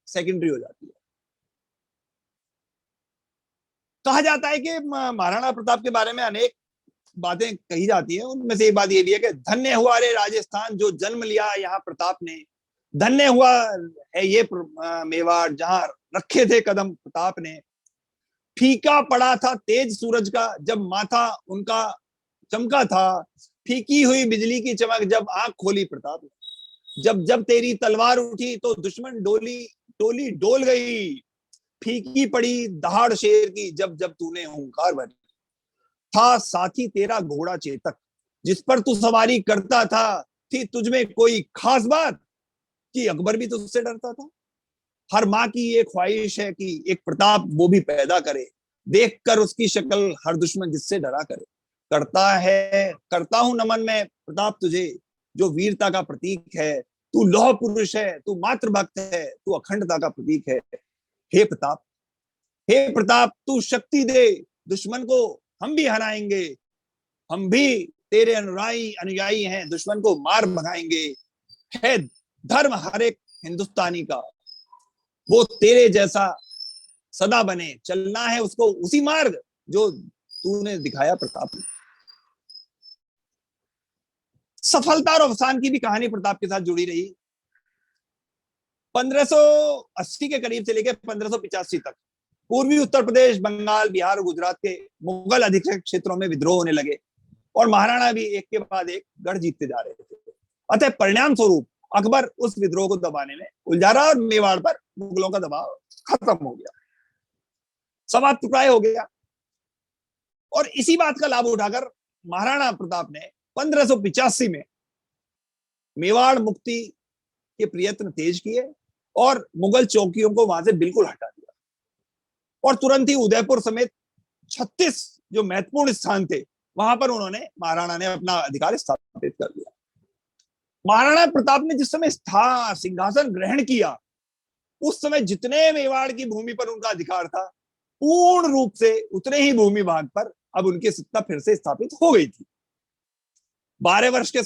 सेकेंडरी हो जाती है। कहा जाता है कि महाराणा प्रताप के बारे में अनेक बातें कही जाती हैं। उनमें से एक बात ये भी है कि धन्य हुआ रे राजस्थान जो जन्म लिया यहाँ प्रताप ने, धन्य हुआ है ये मेवाड़ जहां रखे थे कदम प्रताप ने। फीका पड़ा था तेज सूरज का जब माथा उनका चमका था, फीकी हुई बिजली की चमक जब आंख खोली प्रताप ने। जब जब तेरी तलवार उठी तो दुश्मन टोली डोल गई, फीकी पड़ी दहाड़ शेर की जब जब तूने हुंकार भरी। था साथी तेरा घोड़ा चेतक जिस पर तू सवारी करता था, थी तुझमें कोई खास बात कि अकबर भी तुझसे डरता था। हर माँ की ये ख्वाहिश है कि एक प्रताप वो भी पैदा करे, देखकर उसकी शक्ल हर दुश्मन जिससे डरा करे। करता हूं नमन में प्रताप तुझे जो वीरता का प्रतीक है, तू लौह पुरुष है, तू मातृ भक्त है, तू अखंडता का प्रतीक है। हे प्रताप तू शक्ति दे, दुश्मन को हम भी हराएंगे, हम भी तेरे अनुयायी हैं, दुश्मन को मार भगाएंगे। है धर्म हर एक हिंदुस्तानी का, वो तेरे जैसा सदा बने, चलना है उसको उसी मार्ग जो तूने दिखाया प्रताप ने। सफलता और अवसान की भी कहानी प्रताप के साथ जुड़ी रही। 1580 के करीब से लेकर 1585 तक पूर्वी उत्तर प्रदेश, बंगाल, बिहार और गुजरात के मुगल अधिकृत क्षेत्रों में विद्रोह होने लगे और महाराणा भी एक के बाद एक गढ़ जीतते जा रहे थे। अतः परिणाम स्वरूप अकबर उस विद्रोह को दबाने में उलझा रहा और मेवाड़ पर मुगलों का दबाव खत्म हो गया, समाप्त प्राय हो गया। और इसी बात का लाभ उठाकर महाराणा प्रताप ने 1585 में मेवाड़ मुक्ति के प्रयत्न तेज किए और मुगल चौकियों को वहां से बिल्कुल हटा दिया और तुरंत ही उदयपुर समेत 36 जो महत्वपूर्ण स्थान थे वहां पर उन्होंने महाराणा ने अपना अधिकार स्थापित कर दिया। महाराणा प्रताप ने जिस समय सिंहासन ग्रहण किया उस समय जितने मेवाड़ की भूमि पर उनका अधिकार था पूर्ण रूप से उतने ही भूमि भाग पर अब उनकी सत्ता फिर से स्थापित हो गई थी। 12 वर्ष के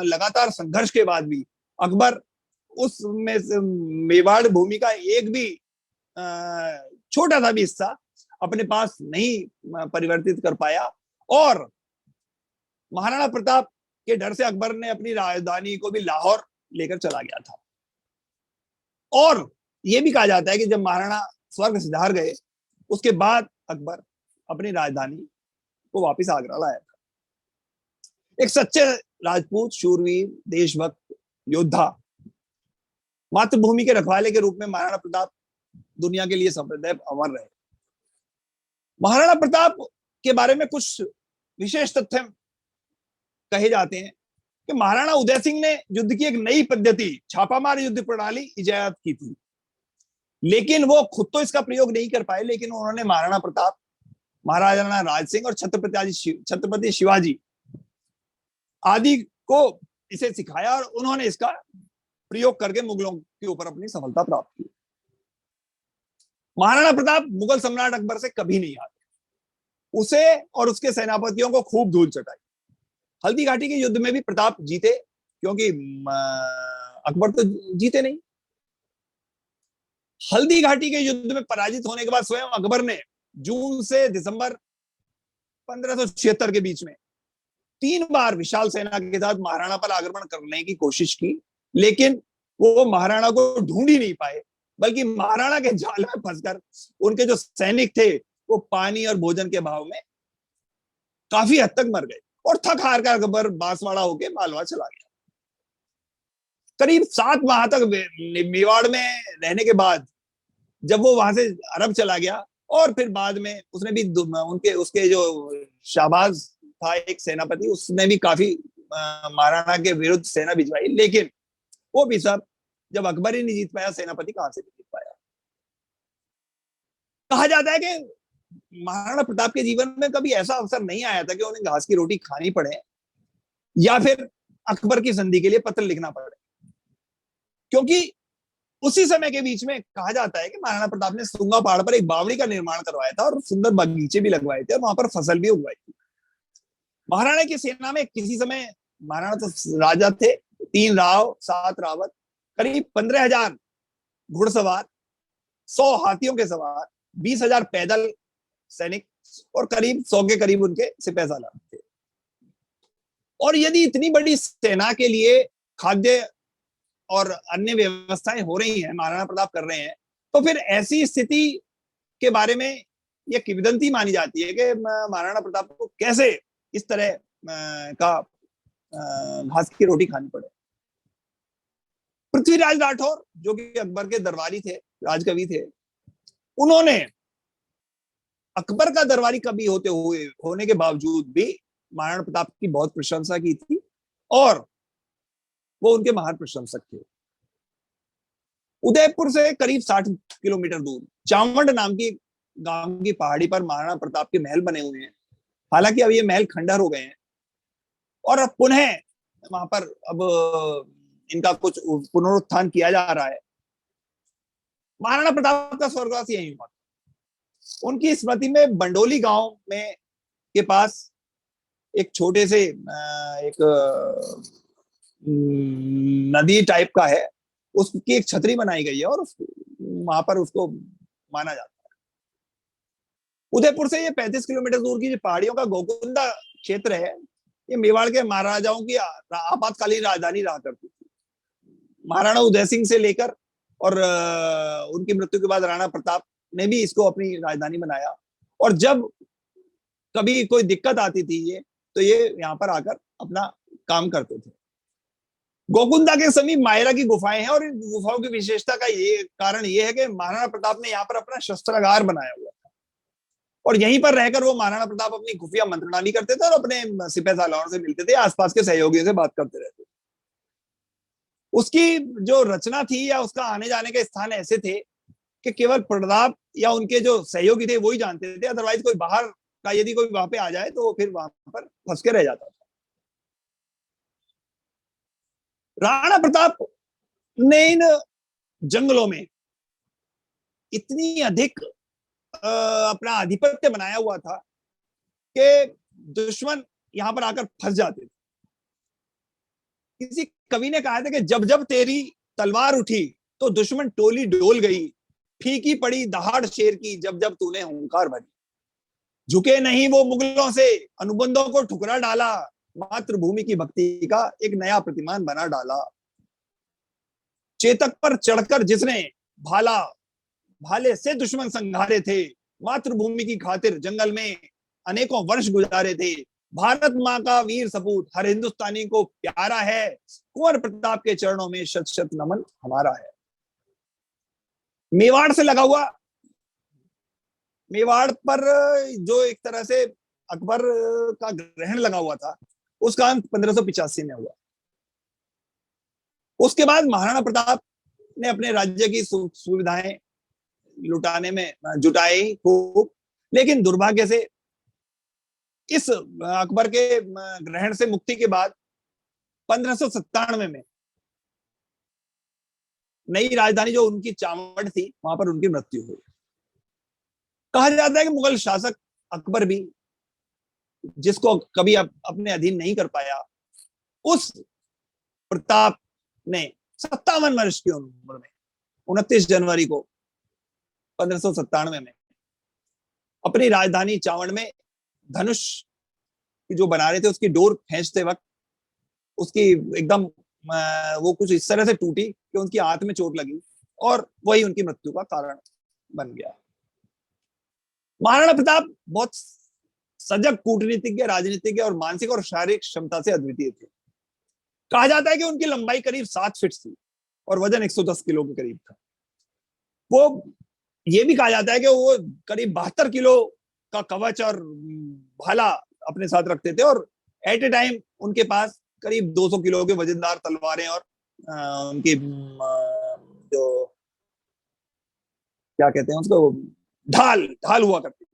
लगातार संघर्ष के बाद भी अकबर उसमें मेवाड़ भूमि का एक भी छोटा सा भी हिस्सा अपने पास नहीं परिवर्तित कर पाया और महाराणा प्रताप के डर से अकबर ने अपनी राजधानी को भी लाहौर लेकर चला गया था। और यह भी कहा जाता है कि जब महाराणा स्वर्ग सिधार गए उसके बाद अकबर अपनी राजधानी को वापस आगरा लाया था। एक सच्चे राजपूत, शूरवीर, देशभक्त, योद्धा, मातृभूमि के रखवाले के रूप में महाराणा प्रताप दुनिया के लिए सदैव अमर रहे। महाराणा प्रताप के बारे में कुछ विशेष तथ्य कहे जाते हैं कि महाराणा उदय सिंह ने युद्ध की एक नई पद्धति, छापामार युद्ध प्रणाली इजाद की थी, लेकिन वो खुद तो इसका प्रयोग नहीं कर पाए, लेकिन उन्होंने महाराणा प्रताप, महाराणा राज सिंह और छत्रपति शिवाजी आदि को इसे सिखाया और उन्होंने इसका प्रयोग करके मुगलों के ऊपर अपनी सफलता प्राप्त की। महाराणा प्रताप मुगल सम्राट अकबर से कभी नहीं हारे, उसे और उसके सेनापतियों को खूब धूल चटाई। हल्दी घाटी के युद्ध में भी प्रताप जीते क्योंकि अकबर तो जीते नहीं। हल्दी घाटी के युद्ध में पराजित होने के बाद स्वयं अकबर ने जून से दिसंबर 1576 के बीच में 3 बार विशाल सेना के साथ महाराणा पर आक्रमण करने की कोशिश की, लेकिन वो महाराणा को ढूंढ ही नहीं पाए, बल्कि महाराणा के जाल में फंसकर उनके जो सैनिक थे वो पानी और भोजन के अभाव में काफी हद तक मर गए और थक हार कर अकबर बांसवाड़ा होके मालवा चला गया। करीब 7 माह तक मेवाड़ में रहने के बाद जब वो वहां से अरब चला गया और फिर बाद में उसने भी उसके जो शाहबाज था एक सेनापति, उसने भी काफी महाराणा के विरुद्ध सेना भिजवाई, लेकिन वो भी सब जब अकबर ही नहीं जीत पाया, सेनापति कहां से जीत पाया। कहा जाता है कि महाराणा प्रताप के जीवन में कभी ऐसा अवसर नहीं आया था कि उन्हें घास की रोटी खानी पड़े या फिर अकबर की संधि के लिए पत्र लिखना पड़े, क्योंकि उसी समय के बीच में कहा जाता है कि महाराणा प्रताप ने सुंगा पहाड़ पर एक बावड़ी का निर्माण करवाया था और सुंदर बगीचे भी लगवाए थे और वहां पर फसल भी उगवाई थी। महाराणा की सेना में किसी समय महाराणा तो राजा थे, 3 राव, 7 रावत, करीब 15,000 घुड़सवार, 100 हाथियों के सवार, 20,000 पैदल सैनिक और करीब 100 के करीब उनके सिपह सालार थे। और यदि इतनी बड़ी सेना के लिए खाद्य और अन्य व्यवस्थाएं हो रही हैं, महाराणा प्रताप कर रहे हैं, तो फिर ऐसी स्थिति के बारे में यह किंवदंती मानी जाती है कि महाराणा प्रताप को कैसे इस तरह का घास की रोटी खानी पड़े। पृथ्वीराज राठौर जो कि अकबर के दरबारी थे, राजकवि थे, उन्होंने अकबर का दरबारी कवि होने के बावजूद भी महाराणा प्रताप की बहुत प्रशंसा की थी और वो उनके महान प्रशंसक थे। उदयपुर से करीब 60 किलोमीटर दूर चावंड नाम की गांव की पहाड़ी पर महाराणा प्रताप के महल बने हुए हैं। हालांकि अब ये महल खंडहर हो गए हैं और अब पुनः वहां पर अब इनका कुछ पुनरुत्थान किया जा रहा है। महाराणा प्रताप का स्वर्गवास यही हुआ। उनकी स्मृति में बंडोली गांव में के पास एक छोटे से एक नदी टाइप का है, उसकी एक छतरी बनाई गई है और वहां पर उसको माना जाता है। उदयपुर से ये 35 किलोमीटर दूर की जो पहाड़ियों का गोकुंदा क्षेत्र है, ये मेवाड़ के महाराजाओं की आपातकालीन राजधानी रहा करती थी। महाराणा उदय सिंह से लेकर और उनकी मृत्यु के बाद राणा प्रताप ने भी इसको अपनी राजधानी बनाया और जब कभी कोई दिक्कत आती थी तो ये यहाँ पर आकर अपना काम करते थे। गोकुंदा के समीप मायरा की गुफाएं हैं और इन गुफाओं की विशेषता का ये कारण ये है कि महाराणा प्रताप ने यहाँ पर अपना शस्त्रागार बनाया हुआ था और यहीं पर रहकर वो महाराणा प्रताप अपनी खुफिया मंत्रणाली करते थे और अपने सिपह सालारों से मिलते थे, आसपास के सहयोगियों से बात करते रहते थे। उसकी जो रचना थी या उसका आने जाने के स्थान ऐसे थे कि केवल प्रताप या उनके जो सहयोगी थे वो ही जानते थे, अदरवाइज कोई बाहर का यदि कोई वहां पे आ जाए तो फिर वहां पर फंस के रह जाता था। राणा प्रताप ने इन जंगलों में इतनी अधिक अपना आधिपत्य बनाया हुआ था कि दुश्मन यहां पर आकर फंस जाते थे। किसी कवि ने कहा था कि जब जब तेरी तलवार उठी तो दुश्मन टोली डोल गई, फीकी पड़ी दहाड़ शेर की जब जब तूने हुंकार भरी। झुके नहीं वो मुगलों से, अनुबंधों को ठुकरा डाला, मातृभूमि की भक्ति का एक नया प्रतिमान बना डाला। चेतक पर चढ़कर जिसने भाले से दुश्मन संघारे थे, मातृभूमि की खातिर जंगल में अनेकों वर्ष गुजारे थे। भारत माँ का वीर सपूत हर हिंदुस्तानी को प्यारा है, कुंवर प्रताप के चरणों में शत शत नमन हमारा है। मेवाड़ से लगा हुआ, मेवाड़ पर जो एक तरह से अकबर का ग्रहण लगा हुआ था, उसका अंत 1585 में हुआ। उसके बाद महाराणा प्रताप ने अपने राज्य की सुविधाएं लुटाने में जुटाई खूब, लेकिन दुर्भाग्य से इस अकबर के ग्रहण से मुक्ति के बाद 1597 में नई राजधानी जो उनकी चावंड थी वहां पर उनकी मृत्यु हुई। कहा जाता है कि मुगल शासक अकबर भी, जिसको कभी अपने अधीन नहीं कर पाया, उस प्रताप ने 57 वर्ष की उम्र में 29 जनवरी को 1597 में अपनी राजधानी चावंड में धनुष की जो बना रहे थे उसकी डोर खींचते वक्त उसकी एकदम वो कुछ इस तरह से टूटी कि उनकी हाथ में चोट लगी और वही उनकी मृत्यु का कारण बन गया। महाराणा प्रताप बहुत सजग कूटनीतिज्ञ, राजनीतिज्ञ और मानसिक और शारीरिक क्षमता से अद्वितीय थे। कहा जाता है कि उनकी लंबाई करीब 7 फीट थी और वजन 110 किलो के करीब था। वो ये भी कहा जाता है कि वो करीब 72 किलो का कवच और भाला अपने साथ रखते थे और एट ए टाइम उनके पास करीब 200 किलो के वजनदार तलवारें और उनकी जो क्या कहते हैं उसको, ढाल ढाल हुआ करती।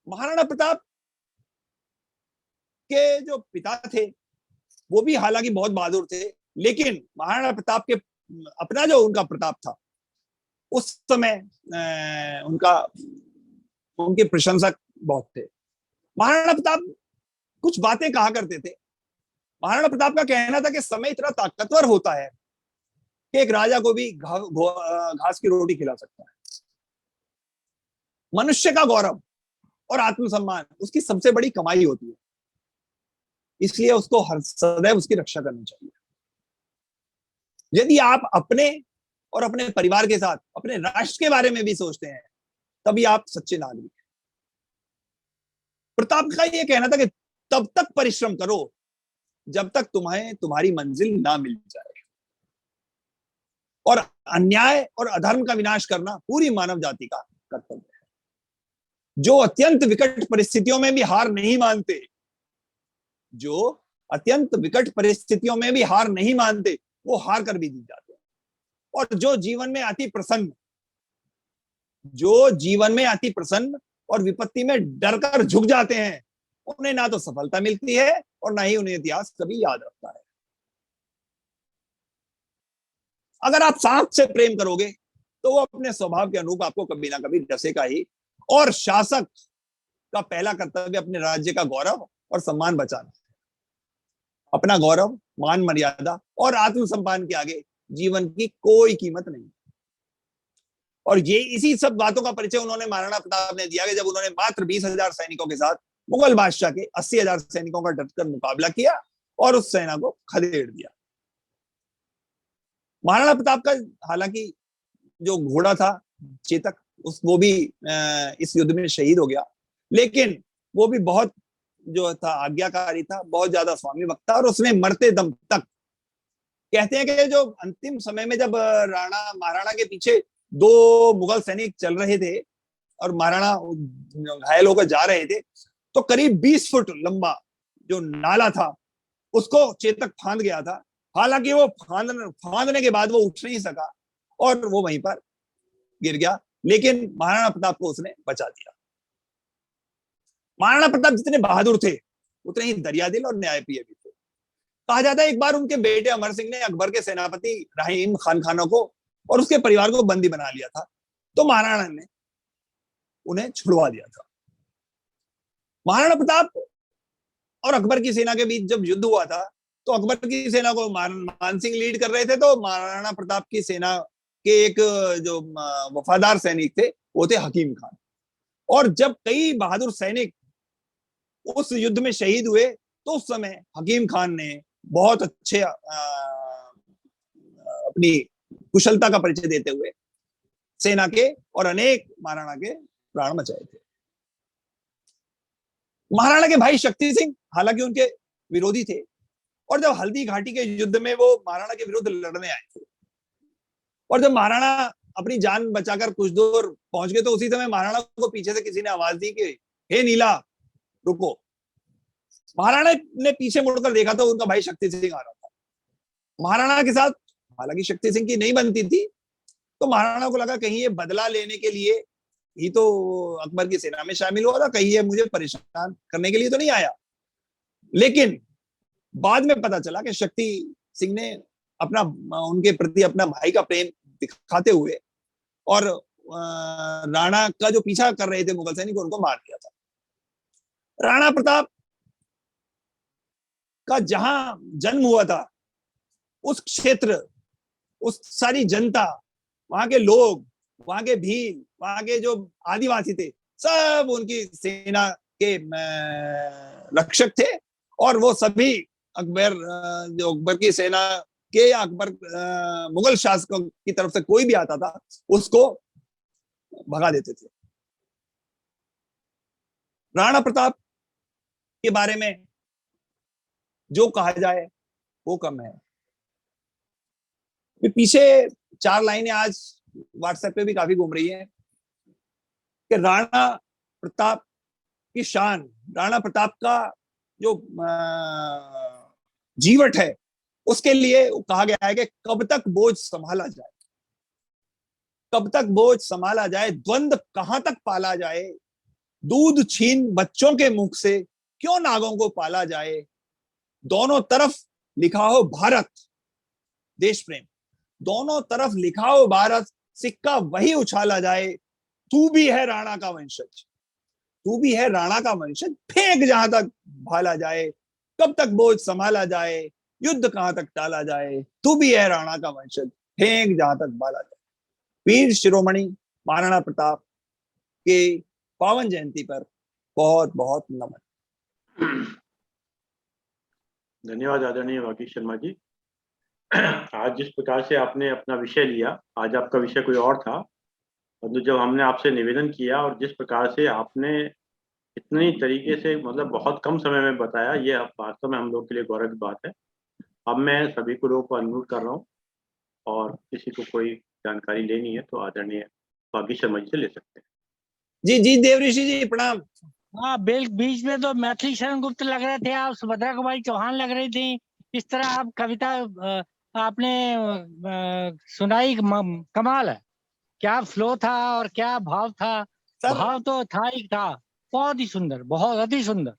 महाराणा प्रताप के जो पिता थे वो भी हालांकि बहुत बहादुर थे, लेकिन महाराणा प्रताप के अपना जो उनका प्रताप था उस समय उनके प्रशंसक बहुत थे। महाराणा प्रताप कुछ बातें कहा करते थे। महाराणा प्रताप का कहना था कि समय इतना ताकतवर होता है कि एक राजा को भी घास की रोटी खिला सकता है। मनुष्य का गौरव और आत्मसम्मान उसकी सबसे बड़ी कमाई होती है, इसलिए उसको हर सदैव उसकी रक्षा करनी चाहिए। यदि आप अपने और अपने परिवार के साथ अपने राष्ट्र के बारे में भी सोचते हैं तभी आप सच्चे नागरिक हैं। प्रताप का यह कहना था कि तब तक परिश्रम करो जब तक तुम्हें तुम्हारी मंजिल ना मिल जाए, और अन्याय और अधर्म का विनाश करना पूरी मानव जाति का कर्तव्य है। जो अत्यंत विकट परिस्थितियों में भी हार नहीं मानते, जो अत्यंत विकट परिस्थितियों में भी हार नहीं मानते, वो हार कर भी जीत जाते हैं। और जो जीवन में अति प्रसन्न और विपत्ति में डर कर झुक जाते हैं, उन्हें ना तो सफलता मिलती है और ना ही उन्हें इतिहास कभी याद रखता है। अगर आप सांप से प्रेम करोगे तो वो अपने स्वभाव के अनुरूप आपको कभी ना कभी डसेगा ही, और शासक का पहला कर्तव्य अपने राज्य का गौरव और सम्मान बचाना है। अपना गौरव, मान मर्यादा और आत्मसम्मान के आगे जीवन की कोई कीमत नहीं। और ये इसी सब बातों का परिचय उन्होंने महाराणा प्रताप ने दिया कि जब उन्होंने मात्र 20,000 सैनिकों के साथ मुगल बादशाह के 80,000 सैनिकों का डटकर मुकाबला किया और उस सेना को खदेड़ दिया। महाराणा प्रताप का हालांकि जो घोड़ा था चेतक, वो भी इस युद्ध में शहीद हो गया, लेकिन वो भी बहुत जो था आज्ञाकारी था, बहुत ज्यादा स्वामी भक्त था, और उसने मरते दम तक, कहते हैं कि जो अंतिम समय में जब महाराणा के पीछे 2 मुगल सैनिक चल रहे थे और महाराणा घायल होकर जा रहे थे, तो करीब 20 फुट लंबा जो नाला था उसको चेतक फांद गया था। हालांकि वो फांदने के बाद वो उठ नहीं सका और वो वहीं पर गिर गया, लेकिन महाराणा प्रताप को उसने बचा दिया। महाराणा प्रताप जितने बहादुर थे उतने ही दरियादिल और न्यायप्रिय भी थे। कहा जाता है एक बार उनके बेटे अमर सिंह ने अकबर के सेनापति रहीम खान खानों को और उसके परिवार को बंदी बना लिया था, तो महाराणा ने उन्हें छुड़वा दिया था। महाराणा प्रताप और अकबर की सेना के बीच जब युद्ध हुआ था तो अकबर की सेना को मान सिंह लीड कर रहे थे, तो महाराणा प्रताप की सेना के एक जो वफादार सैनिक थे वो थे हकीम खान। और जब कई बहादुर सैनिक उस युद्ध में शहीद हुए तो उस समय हकीम खान ने बहुत अच्छे अपनी कुशलता का परिचय देते हुए सेना के और अनेक महाराणा के प्राण बचाए थे। महाराणा के भाई शक्ति सिंह हालांकि उनके विरोधी थे, और जब हल्दी घाटी के युद्ध में वो महाराणा के विरुद्ध लड़ने आए थे, और जब महाराणा अपनी जान बचाकर कुछ दूर पहुंच गए तो उसी समय महाराणा को पीछे से किसी ने आवाज दी कि हे नीला रुको। महाराणा ने पीछे मुड़कर देखा तो उनका भाई शक्ति सिंह आ रहा था। महाराणा के साथ हालांकि शक्ति सिंह की नहीं बनती थी, तो महाराणा को लगा कहीं ये बदला लेने के लिए ही तो अकबर की सेना में शामिल हुआ था, कहीं ये मुझे परेशान करने के लिए तो नहीं आया। लेकिन बाद में पता चला कि शक्ति सिंह ने उनके प्रति अपना भाई का प्रेम दिखाते हुए और राणा का जो पीछा कर रहे थे मुगल सैनिक उनको मार दिया था। राणा प्रताप का जहां जन्म हुआ था उस क्षेत्र, उस सारी जनता, वहां के लोग, वहां के भील, वहां के जो आदिवासी थे, सब उनकी सेना के रक्षक थे, और वो सभी जो अकबर की सेना के या अकबर मुगल शासकों की तरफ से कोई भी आता था उसको भगा देते थे। राणा प्रताप के बारे में जो कहा जाए वो कम है। पीछे 4 लाइनें आज व्हाट्सएप पे भी काफी घूम रही है कि राणा प्रताप की शान, राणा प्रताप का जो जीवट है उसके लिए कहा गया है कि कब तक बोझ संभाला जाए, कब तक बोझ संभाला जाए, द्वंद कहां तक पाला जाए, दूध छीन बच्चों के मुख से क्यों नागों को पाला जाए, दोनों तरफ लिखा हो भारत देश प्रेम, दोनों तरफ लिखा हो भारत, सिक्का वही उछाला जाए, तू भी है राणा का वंशज, तू भी है राणा का वंशज, फेंक जहां तक भाला जाए, कब तक बोझ संभाला जाए, युद्ध कहां तक टाला जाए, तू भी है राणा का वंशज, फेंक जहां तक भाला जाए। वीर शिरोमणि महाराणा प्रताप के पावन जयंती पर बहुत बहुत नमन। धन्यवाद आदरणीय वागीश शर्मा जी। आज जिस प्रकार से आपने अपना विषय लिया, आज आपका विषय कोई और था, परंतु जब हमने आपसे निवेदन किया और जिस प्रकार से आपने इतनी तरीके से मतलब बहुत कम समय में बताया, ये वास्तव में हम लोग के लिए गौरव की बात है। अब मैं सभी को लोगों को अनुरोध कर रहा हूँ और किसी को कोई जानकारी लेनी है तो आदरणीय वागीश शर्मा जी से ले सकते हैं। जी जी देवऋषि जी प्रणाम। हाँ, बीच में तो मैथिली शरण गुप्त लग रहे थे, आप सुभद्रा कुमारी चौहान लग रही थी, इस तरह आप कविता आपने सुनाई, कमाल है, क्या फ्लो था और क्या भाव था। सर, भाव तो था ही था, बहुत ही सुंदर, बहुत अति सुंदर।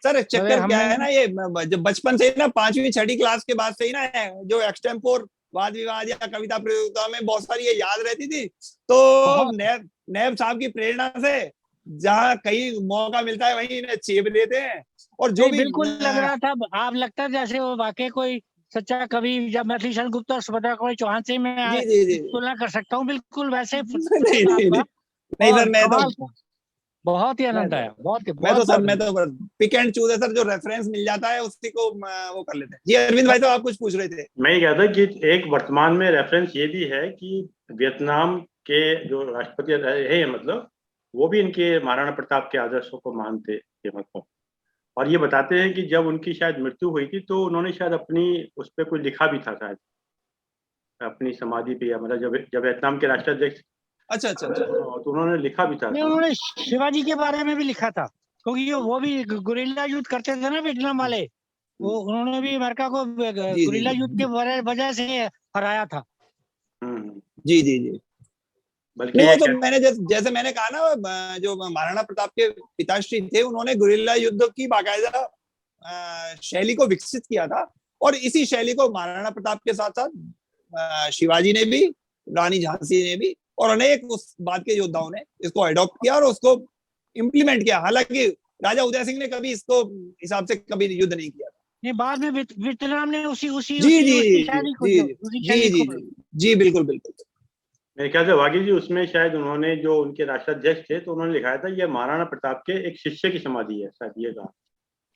सर चक्कर क्या हमने- है ना, ये जब बचपन से ही ना 5वीं 6ठी क्लास के बाद से ही ना जो एक्सटेम्पोर वाद विवाद या कविता प्रतियोगिता में बहुत सारी ये याद रहती थी, तो बहुत। नैब साहब की प्रेरणा से जहाँ कहीं मौका मिलता है वहीं इन्हें चेप लेते हैं। और जो नहीं, भी बिल्कुल लग रहा था, आप लगता है जैसे वो वाकई कोई सच्चा कवि। जब मैथिली शरण गुप्त और सुभद्रा कुमारी चौहान से मैं जी जी जी तुलना कर सकता हूँ, बिल्कुल वैसे नहीं नहीं नहीं नहीं और सर, मैं कमाल तो था, बहुत ही आनंद आया, बहुत मैं तो सर, मैं बहुत तो पिक एंड चूज है सर, जो रेफरेंस मिल जाता है उसी को वो कर लेते हैं। जी अरविंद भाई, तो आप कुछ पूछ रहे थे। मैं ये कहता कि एक वर्तमान में रेफरेंस ये भी है कि वियतनाम के जो राष्ट्रपति रहे हैं, मतलब वो भी इनके महाराणा प्रताप के आदर्शों को मानते थे, मतलब। और ये बताते हैं कि जब उनकी शायद मृत्यु हुई थी तो उन्होंने शायद अपनी उस पर कोई लिखा भी था शायद अपनी समाधि पे, या मतलब जब वियतनाम के राष्ट्राध्यक्ष, अच्छा अच्छा अच्छा। तो उन्होंने लिखा भी था। नहीं, उन्होंने शिवाजी के बारे में भी लिखा था, क्योंकि वो भी गुरिल्ला युद्ध करते थे ना वियतनाम वाले, वो उन्होंने भी अमेरिका को जी गुरिल्ला जी युद्ध के वजह से हराया था। जी जी जी। बल्कि नहीं, वो ये तो मैंने जैसे मैंने कहा ना, जो महाराणा प्रताप के पिताश्री थे उन्होंने गुरिल्ला युद्ध की बाकायदा शैली को विकसित किया था, और इसी शैली को महाराणा प्रताप के साथ साथ शिवाजी ने भी, रानी झांसी ने भी, और अनेक उस बाद के योद्धाओं ने इसको अडॉप्ट किया और उसको इम्प्लीमेंट किया। हालांकि राजा उदय सिंह ने कभी इसको हिसाब से कभी युद्ध नहीं किया था। नहीं, बाद में वियतनाम ने उसी उसी जी उसी जी उसी जी शैली को जी उसी जी शैली जी को जी जी बिल्कुल बिल्कुल। मेरे ख्याल से वागी जी उसमें शायद उन्होंने, जो उनके राष्ट्राध्यक्ष थे, तो उन्होंने लिखाया था ये महाराणा प्रताप के एक शिष्य की समाधि है, शायद ये कहा।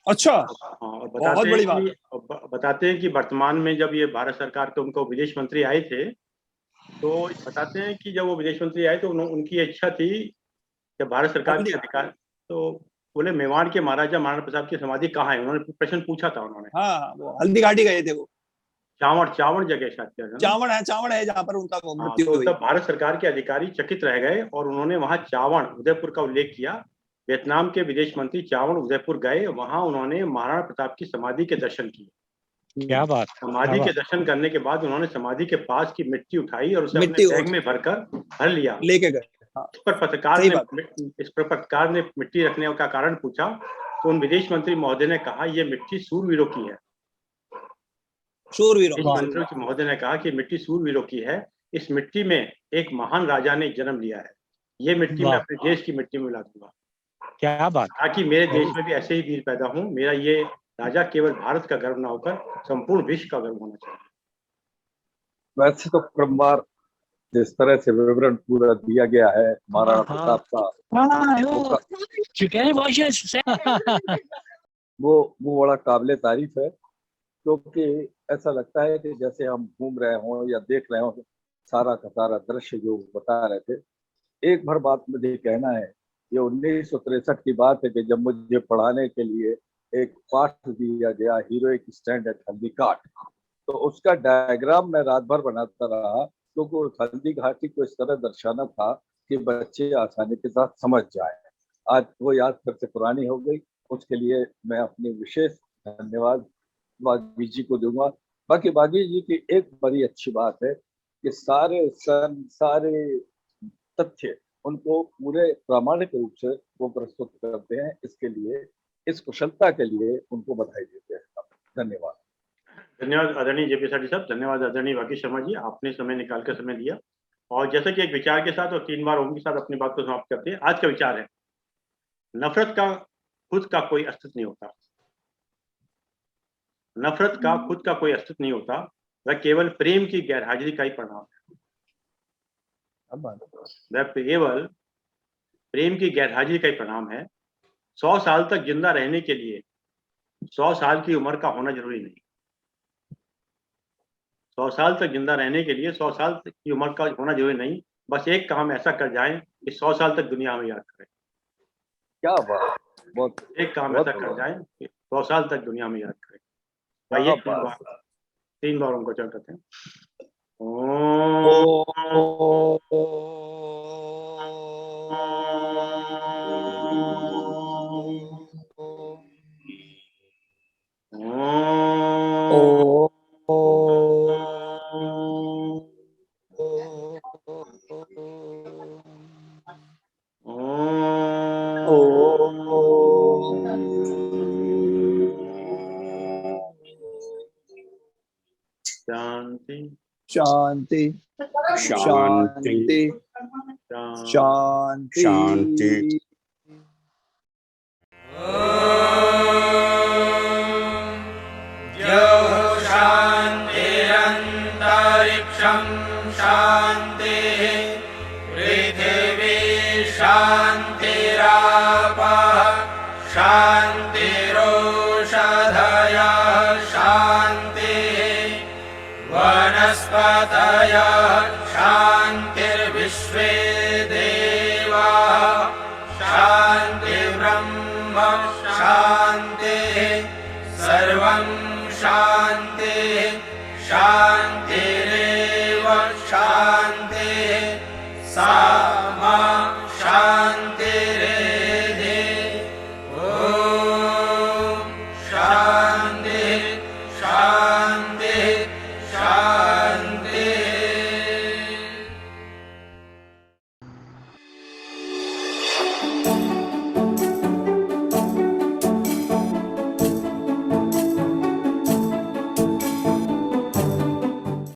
अच्छा, हाँ, और बहुत बड़ी बात। बताते हैं कि वर्तमान में जब ये भारत सरकार के उनको विदेश मंत्री आए थे, तो बताते हैं कि जब वो विदेश मंत्री आए तो उनकी इच्छा थी, जब भारत सरकार के अधिकार, तो बोले मेवाड़ के महाराजा महाराणा प्रताप की समाधि कहाँ है, उन्होंने प्रश्न पूछा था उन्होंने। हाँ, वो हल्दी घाटी गए थे वो, चावड़ जगह शायद, चावड़ है जहाँ पर उनका वो हाँ, मृत्यु तो हुई। तब भारत सरकार के अधिकारी चकित रह गए और उन्होंने वहां चावड़ उदयपुर का उल्लेख किया। वियतनाम के विदेश मंत्री चावड़ उदयपुर गए, वहां उन्होंने महाराणा प्रताप की समाधि के दर्शन किए। क्या बात, समाधि के दर्शन करने के बाद उन्होंने समाधि के पास की मिट्टी उठाई और उसे अपने मिट्टी बैग में भर लिया। लेके गए। हाँ, इस पर पत्रकार ने मिट्टी रखने का कारण पूछा, तो उन विदेश मंत्री महोदय ने कहा ये मिट्टी सूरवीरों की है। शूरवीरों। मंत्री महोदय ने कहा कि मिट्टी सूरवीरों की है, इस मिट्टी में एक महान राजा ने जन्म लिया है, ये मिट्टी मैं अपने देश की मिट्टी में मिला दूंगा, क्या बात, ताकि मेरे देश में भी ऐसे ही वीर पैदा हों। मेरा ये राजा केवल भारत का गर्व न होकर संपूर्ण विश्व का गर्व होना चाहिए। वैसे तो क्रमवार जिस तरह से विवरण पूरा दिया गया है महाराणा प्रताप का, वो बड़ा काबिले तारीफ है, क्योंकि ऐसा लगता है कि जैसे हम घूम रहे हों या देख रहे हों सारा का सारा दृश्य जो बता रहे थे। एक भर बात मुझे कहना है, ये 1963 की बात है कि जब मुझे पढ़ाने के लिए एक पाठ दिया गया, हीरोइक स्टैंड एट हल्दी घाट, तो उसका डायग्राम मैं रात भर बनाता रहा, क्योंकि हल्दी घाटी को इस तरह दर्शाना था कि बच्चे आसानी के साथ समझ जाए। आज वो याद फिर से पुरानी हो गई उसके लिए मैं अपनी विशेष धन्यवाद बागी जी को दूंगा। बाकी बागी जी की एक बड़ी अच्छी बात है कि सारे तथ्य उनको पूरे प्रामाणिक रूप से वो प्रस्तुत करते हैं। इसके लिए, इस कुशलता के लिए उनको बधाई देते हैं। धन्यवाद। धन्यवाद आदरणीय जेपी साडी साहब, धन्यवाद आदरणीय बागी शर्मा जी, आपने समय निकाल कर समय दिया। और जैसे कि एक विचार के साथ और 3 बार ओम के साथ अपनी बात को समाप्त करते हैं। आज का विचार है, नफरत का खुद का कोई अस्तित्व नहीं होता। नफरत का खुद का कोई अस्तित्व नहीं होता, वह केवल प्रेम की गैरहाजिरी का ही परिणाम है। वह केवल प्रेम की गैरहाजिरी का ही परिणाम है। 100 साल तक जिंदा रहने के लिए 100 साल की उम्र का होना जरूरी नहीं। 100 साल तक जिंदा रहने के लिए 100 साल की उम्र का होना जरूरी नहीं। बस एक काम ऐसा कर जाएं कि 100 साल तक दुनिया में याद करें। क्या बात, बहुत एक काम बहुत ऐसा कर जाएं कि 100 साल तक दुनिया में याद करें। क्या भाई बात। 3 बार उनको चल करते हैं। शांति शांति शांति शांति शांति। शान्तिरन्तरिक्षं शान्तिः पृथिवी शान्तिरापः शान्तिरोषधयः शान्तिः वनस्पतयः शान्तिर्विश्वे देवाः शान्तिर्ब्रह्म शान्तिः सर्वं शान्तिः शान्तिरेव शान्तिः।